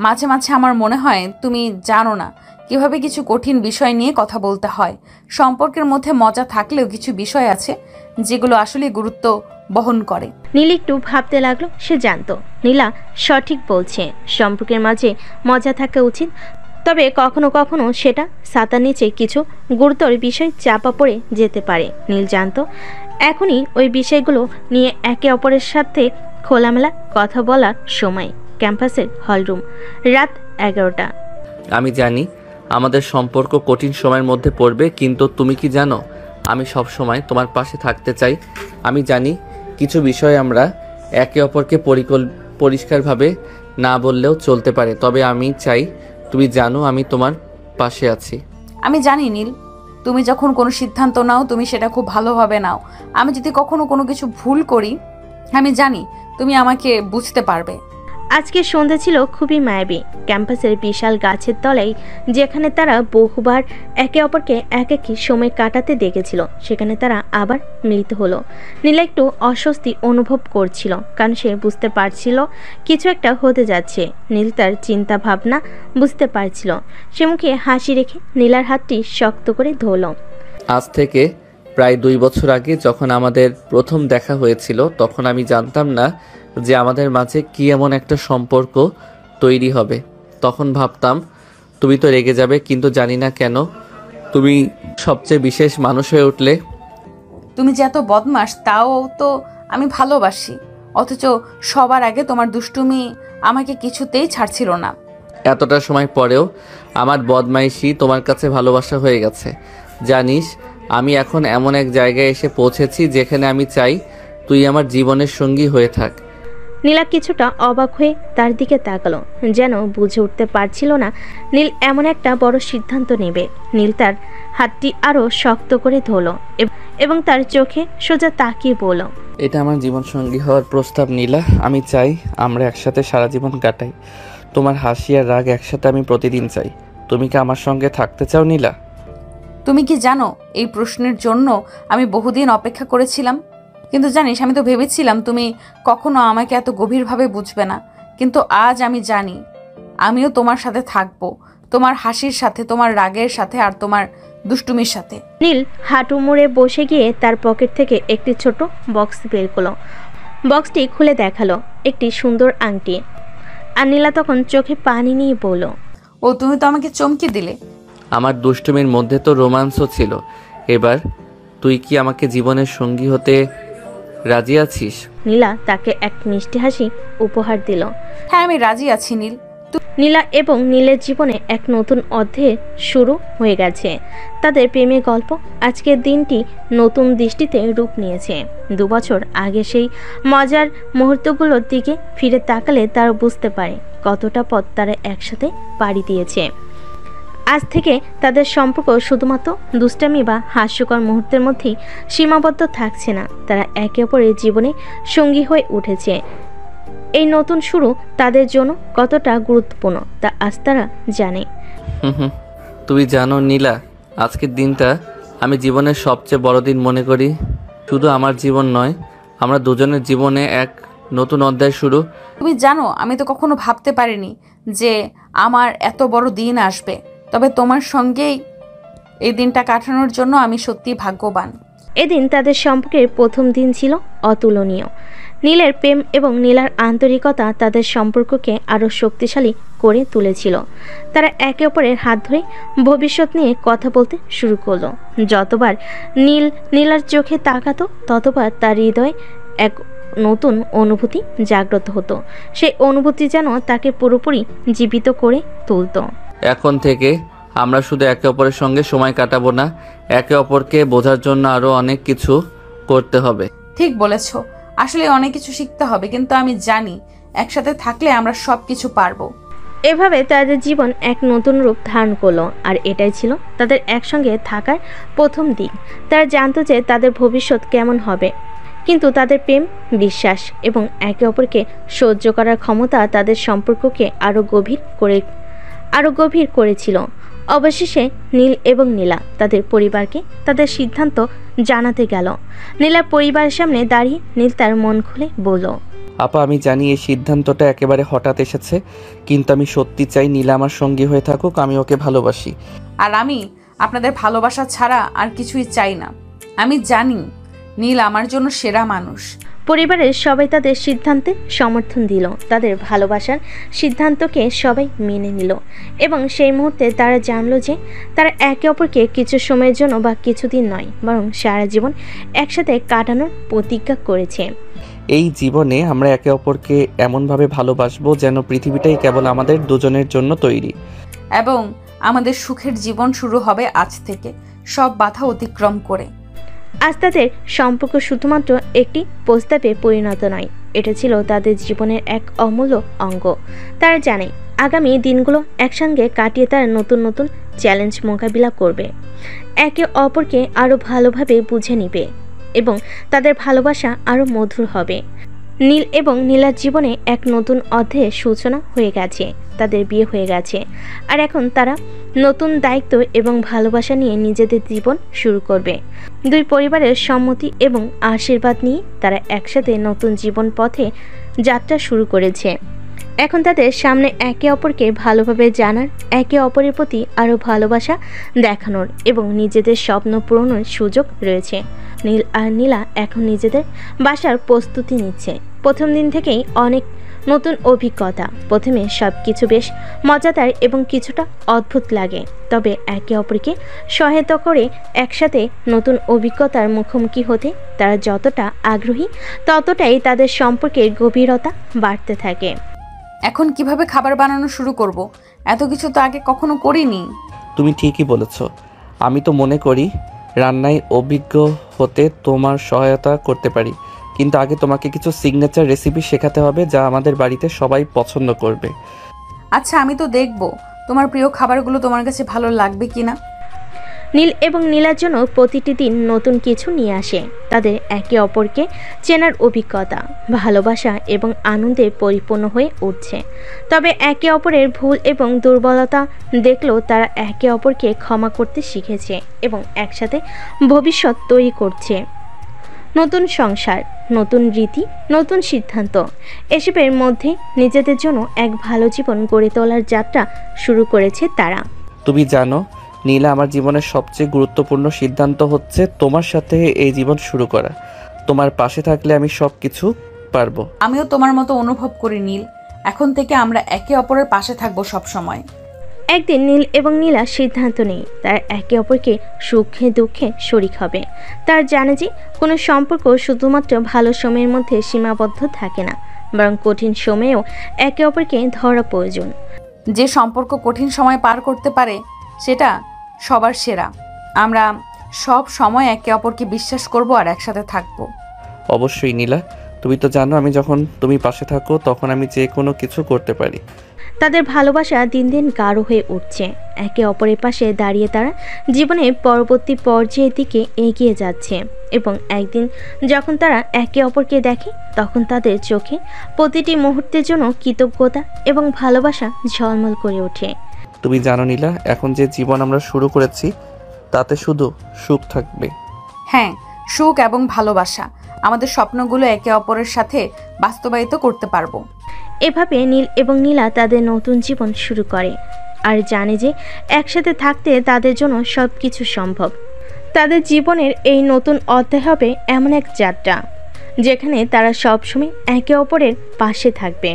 মাঝে মাঝে আমার মনে হয় তুমি জানো না কিভাবে কিছু কঠিন বিষয় নিয়ে কথা বলতে হয়। সম্পর্কের মধ্যে মজা থাকলেও কিছু বিষয় আছে যেগুলো আসলে গুরুত্ব বহন করে। নীল একটু ভাবতে লাগলো। সে জানতো নীলা সঠিক বলছে, সম্পর্কের মাঝে মজা থাকা উচিত, তবে কখনো কখনো সেটা ছাতার নিচে কিছু গুরুতর বিষয় চাপা পড়ে যেতে পারে। নীল জানতো এখনই ওই বিষয়গুলো নিয়ে একে অপরের সাথে খোলামেলা কথা বলার সময়। ক্যাম্পাসের হলরুম, রাত 11টা। আমি জানি আমাদের সম্পর্ক কঠিন সময়ের মধ্যে পড়বে, কিন্তু তুমি কি জানো আমি সব সময় তোমার পাশে থাকতে চাই। আমি জানি কিছু বিষয় আমরা একে অপরকে পরিষ্কারভাবে না বললেও চলতে পারে, তবে আমি চাই তুমি জানো আমি তোমার পাশে আছি। আমি জানি নীল, তুমি যখন কোনো সিদ্ধান্ত নাও তুমি সেটা খুব ভালোভাবে নাও। আমি যদি কখনো কোনো কিছু ভুল করি আমি জানি তুমি আমাকে বুঝতে পারবে। আজকে সন্ধ্যা ছিল খুবই মায়াবী। ক্যাম্পাসের বিশাল গাছের তলায় যেখানে তারা বহুবার একে অপরকে একাকী সময় কাটাতে দেখেছিল, সেখানে তারা আবার মিলিত হলো। নীলা একটু অস্বস্তি অনুভব করছিল, কারণ সে বুঝতে পারছিল কিছু একটা হতে যাচ্ছে। নীল তার চিন্তা ভাবনা বুঝতে পারছিল। সে মুখে হাসি রেখে নীলার হাতটি শক্ত করে ধরল। আজ থেকে প্রায় 2 বছর আগে যখন আমাদের প্রথম দেখা হয়েছিল, তখন আমি জানতাম না যে আমাদের মাঝে কি এমন একটা সম্পর্ক তৈরি হবে। তখন ভাবতাম তুমি তো রেগে যাবে, কিন্তু জানি না কেন তুমি সবচেয়ে বিশেষ মানুষ হয়ে উঠলে। তুমি যে এত বদমাস তাও তো আমি ভালোবাসি, অথচ সবার আগে তোমার দুষ্টুমি আমাকে কিছুতেই ছাড়ছিল না। এতটা সময় পরেও আমার বদমাইশি তোমার কাছে ভালোবাসা হয়ে গেছে। জানিস আমি এখন এমন এক জায়গায় এসে পৌঁছেছি যেখানে আমি চাই তুই আমার জীবনের সঙ্গী হয়ে থাক। নীলা কিছুটা অবাক হয়ে তার দিকে তাকালো, যেন বুঝে উঠতে পারছিল না নীল এমন একটা বড় সিদ্ধান্ত নেবে। নীল তার হাতটি আরো শক্ত করে ধরল এবং তার চোখে সোজা তাকিয়ে বলল, এটা আমার জীবন সঙ্গী হওয়ার প্রস্তাব নীলা। আমি চাই আমরা একসাথে সারা জীবন কাটাই। তোমার হাসি আর রাগ একসাথে আমি প্রতিদিন চাই। তুমি কি আমার সঙ্গে থাকতে চাও নীলা? তুমি কি জানো এই প্রশ্নের জন্য আমি বহুদিন অপেক্ষা করেছিলাম, কিন্তু জানিস আমি তো ভেবেছিলাম তুমি কখনো আমাকে এত গভীরভাবে বুঝবে না, কিন্তু আজ আমি জানি আমিও তোমার সাথে থাকবো, তোমার হাসির সাথে, তোমার রাগের সাথে, আর তোমার দুষ্টুমির সাথে। নীল হাঁটু মুড়ে বসে গিয়ে তার পকেট থেকে একটি ছোট বক্স বের করলো। বক্সটি খুলে দেখালো একটি সুন্দর আংটি। আর নীলা তখন চোখে পানি নিয়ে বলল, ও তুমি তো আমাকে চমকে দিলে। আমার দুষ্টুমির মধ্যে তো রোমান্সও ছিল। এবার তুই কি আমাকে জীবনের সঙ্গী হতে রাজি আছিস? নীলা তাকে এক মিষ্টি হাসি উপহার দিল। হ্যাঁ আমি রাজি আছি নীল। নীলা এবং নীলের জীবনে এক নতুন অধ্যায় শুরু হয়ে গেছে। তাদের প্রেমের গল্প আজকের দিনটি নতুন দৃষ্টিতে রূপ নিয়েছে। 2 বছর আগে সেই মজার মুহূর্তগুলোর দিকে ফিরে তাকালে তারা বুঝতে পারে কতটা পথ তারা একসাথে পাড়ি দিয়েছে। আজ থেকে তাদের সম্পর্ক শুধুমাত্র দুষ্টামি বা হাস্যকর মুহূর্তের মধ্যেই সীমাবদ্ধ থাকছে না, তারা একে অপরের জীবনে সঙ্গী হয়ে উঠেছে। এই নতুন শুরু তাদের জন্য কতটা গুরুত্বপূর্ণ তা আজ তারা জানে। তুমি জানো নীলা, আজকের দিনটা আমি জীবনের সবচেয়ে বড় দিন মনে করি। শুধু আমার জীবন নয়, আমরা দুজনের জীবনে এক নতুন অধ্যায় শুরু। তুমি জানো আমি তো কখনো ভাবতে পারিনি যে আমার এত বড় দিন আসবে, তবে তোমার সঙ্গেই এই দিনটা কাটানোর জন্য আমি সত্যি ভাগ্যবান। এদিন তাদের সম্পর্কের প্রথম দিন ছিল অতুলনীয়। নীলের প্রেম এবং নীলার আন্তরিকতা তাদের সম্পর্ককে আরও শক্তিশালী করে তুলেছিল। তারা একে অপরের হাত ধরে ভবিষ্যৎ নিয়ে কথা বলতে শুরু করলো। যতবার নীলার চোখে তাকাতো ততবার তার হৃদয়ে এক নতুন অনুভূতি জাগ্রত হতো। সেই অনুভূতি যেন তাকে পুরোপুরি জীবিত করে তুলত। এখন থেকে আমরা শুধু একে অপরের সঙ্গে সময় কাটাবো না, একে অপরকে বোঝার জন্য আরো অনেক কিছু করতে হবে। ঠিক বলেছো, আসলে অনেক কিছু শিখতে হবে, কিন্তু আমি জানি একসাথে থাকলে আমরা সবকিছু পারবো। এভাবে তাদের জীবন এক নতুন রূপ ধারণ করলো, আর এটাই ছিল তাদের একসঙ্গে থাকার প্রথম দিন। তারা জানতো যে তাদের ভবিষ্যৎ কেমন হবে, কিন্তু তাদের প্রেম, বিশ্বাস এবং একে অপরকে সহ্য করার ক্ষমতা তাদের সম্পর্ককে আরো গভীর করেছিল। অবশেষে নীল এবং নীলা তাদের পরিবারকে তাদের সিদ্ধান্ত জানাতে গেল। নীলার পরিবারের সামনে দাঁড়িয়ে নীল তার মন খুলে বলল, আপা আমি জানি এই সিদ্ধান্তটা একেবারে হঠাৎ এসেছে, কিন্তু আমি সত্যি চাই নীলা আমার সঙ্গী হয়ে থাকুক। আমি ওকে ভালোবাসি। আর আমি আপনাদের ভালোবাসা ছাড়া আর কিছুই চাই না। আমি জানি নীল আমার জন্য সেরা মানুষ। পরিবারের সবাই তাদের সিদ্ধান্তে সমর্থন দিল। তাদের ভালোবাসার সিদ্ধান্তকে সবাই মেনে নিল এবং সেই মুহূর্তে তারা জানলো যে তারা একে অপরকে কিছু সময়ের জন্য বা কিছুদিন নয়, বরং সারা জীবন একসাথে কাটানোর প্রতিজ্ঞা করেছে। এই জীবনে আমরা একে অপরকে এমনভাবে ভালোবাসবো যেন পৃথিবীটাই কেবল আমাদের দুজনের জন্য তৈরি, এবং আমাদের সুখের জীবন শুরু হবে আজ থেকে, সব বাধা অতিক্রম করে। আজ তাদের সম্পর্ক শুধুমাত্র একটি প্রস্তাবে পরিণত নয়, এটা ছিল তাদের জীবনের এক অমূল্য অঙ্গ। তারা জানে আগামী দিনগুলো একসঙ্গে কাটিয়ে তারা নতুন নতুন চ্যালেঞ্জ মোকাবিলা করবে, একে অপরকে আরও ভালোভাবে বুঝে নিবে এবং তাদের ভালোবাসা আরও মধুর হবে। নীল এবং নীলার জীবনে এক নতুন অধ্যায়ের সূচনা হয়ে গেছে। তাদের বিয়ে হয়ে গেছে আর এখন তারা নতুন দায়িত্ব এবং ভালোবাসা নিয়ে নিজেদের জীবন শুরু করবে। দুই পরিবারের সম্মতি এবং আশীর্বাদ নিয়ে তারা একসাথে নতুন জীবন পথে যাত্রা শুরু করেছে। এখন তাদের সামনে একে অপরকে ভালোভাবে জানার, একে অপরের প্রতি আরও ভালোবাসা দেখানোর এবং নিজেদের স্বপ্ন পূরণের সুযোগ রয়েছে। নীল আর নীলা এখন নিজেদের বাসার প্রস্তুতি নিচ্ছে। প্রথম দিন থেকেই অনেক নতুন অভিজ্ঞতা। প্রথমে সব কিছু বেশ মজাদার এবং কিছুটা অদ্ভুত লাগে, তবে একে অপরকে সহায়তা করে একসাথে নতুন অভিজ্ঞতার মুখোমুখি হতে তারা যতটা আগ্রহী, ততটাই তাদের সম্পর্কের গভীরতা বাড়তে থাকে। এখন কিভাবে খাবার বানানো শুরু করব? এত কিছু তো আগে কখনো করিনি। তুমি ঠিকই বলেছ। আমি তো মনে করি রান্নায় অভিজ্ঞ হতে তোমার সহায়তা করতে পারি, কিন্তু আগে তোমাকে কিছু সিগনেচার রেসিপি শেখাতে হবে যা আমাদের বাড়িতে সবাই পছন্দ করবে। আচ্ছা, আমি তো দেখব তোমার প্রিয় খাবারগুলো তোমার কাছে ভালো লাগবে কিনা। নীল এবং নীলার জন্য প্রতিটি দিন নতুন কিছু নিয়ে আসে। তাদের একে অপরকে চেনার অভিজ্ঞতা, ভালোবাসা এবং আনন্দে পরিপূর্ণ হয়ে উঠছে। তবে একে অপরের ভুল এবং দুর্বলতা দেখলেও তারা একে অপরকে ক্ষমা করতে শিখেছে এবং একসাথে ভবিষ্যৎ তৈরি করছে। নতুন সংসার, নতুন রীতি, নতুন সিদ্ধান্ত, এসবের মধ্যে নিজেদের জন্য এক ভালো জীবন গড়ে তোলার যাত্রা শুরু করেছে তারা। তুমি জানো নীলা, আমার জীবনের সবচেয়ে গুরুত্বপূর্ণ সিদ্ধান্ত হচ্ছে তোমার সাথে এই জীবন শুরু করা। তোমার পাশে থাকলে আমি সব কিছু পারবো। আমিও তোমার মতো অনুভব করি নীল। এখন থেকে আমরা একে অপরের পাশে থাকবো সব সময়। একদিন নীল এবং নীলা সিদ্ধান্ত নেই তারা একে অপরকে সুখে দুঃখে শরিক হবে। তার জানে যে কোনো সম্পর্ক শুধুমাত্র ভালো সময়ের মধ্যে সীমাবদ্ধ থাকে না, বরং কঠিন সময়েও একে অপরকে ধরা প্রয়োজন। যে সম্পর্ক কঠিন সময় পার করতে পারে সেটা সবার সেরা। আমরা সব সময় একে অপরকে বিশ্বাস করব আর একসাথে থাকবো। অবশ্যই নীলা, তুমি তো জানো আমি যখন তুমি পাশে থাকো তখন আমি যে কোনো কিছু করতে পারি। তাদের ভালোবাসা দিন দিন গাঢ় হয়ে উঠছে। একে অপরের পাশে দাঁড়িয়ে তারা জীবনের পরবর্তী পর্যায়ের দিকে এগিয়ে যাচ্ছে এবং একদিন যখন তারা একে অপরকে দেখে তখন তাদের চোখে প্রতিটি মুহূর্তের জন্য কৃতজ্ঞতা এবং ভালোবাসা ঝলমল করে ওঠে। তুমি জানো নীলা, এখন যে জীবন আমরা শুরু করেছি তাতে শুধু সুখ থাকবে। হ্যাঁ, সুখ এবং ভালোবাসা। আমাদের স্বপ্নগুলো একে অপরের সাথে বাস্তবায়িত করতে পারবো। এভাবে নীল এবং নীলা তাদের নতুন জীবন শুরু করে আর জানে যে একসাথে থাকতে তাদের জন্য সব কিছু সম্ভব। তাদের জীবনের এই নতুন অধ্যায় হবে এমন এক যাত্রা যেখানে তারা সবসময় একে অপরের পাশে থাকবে।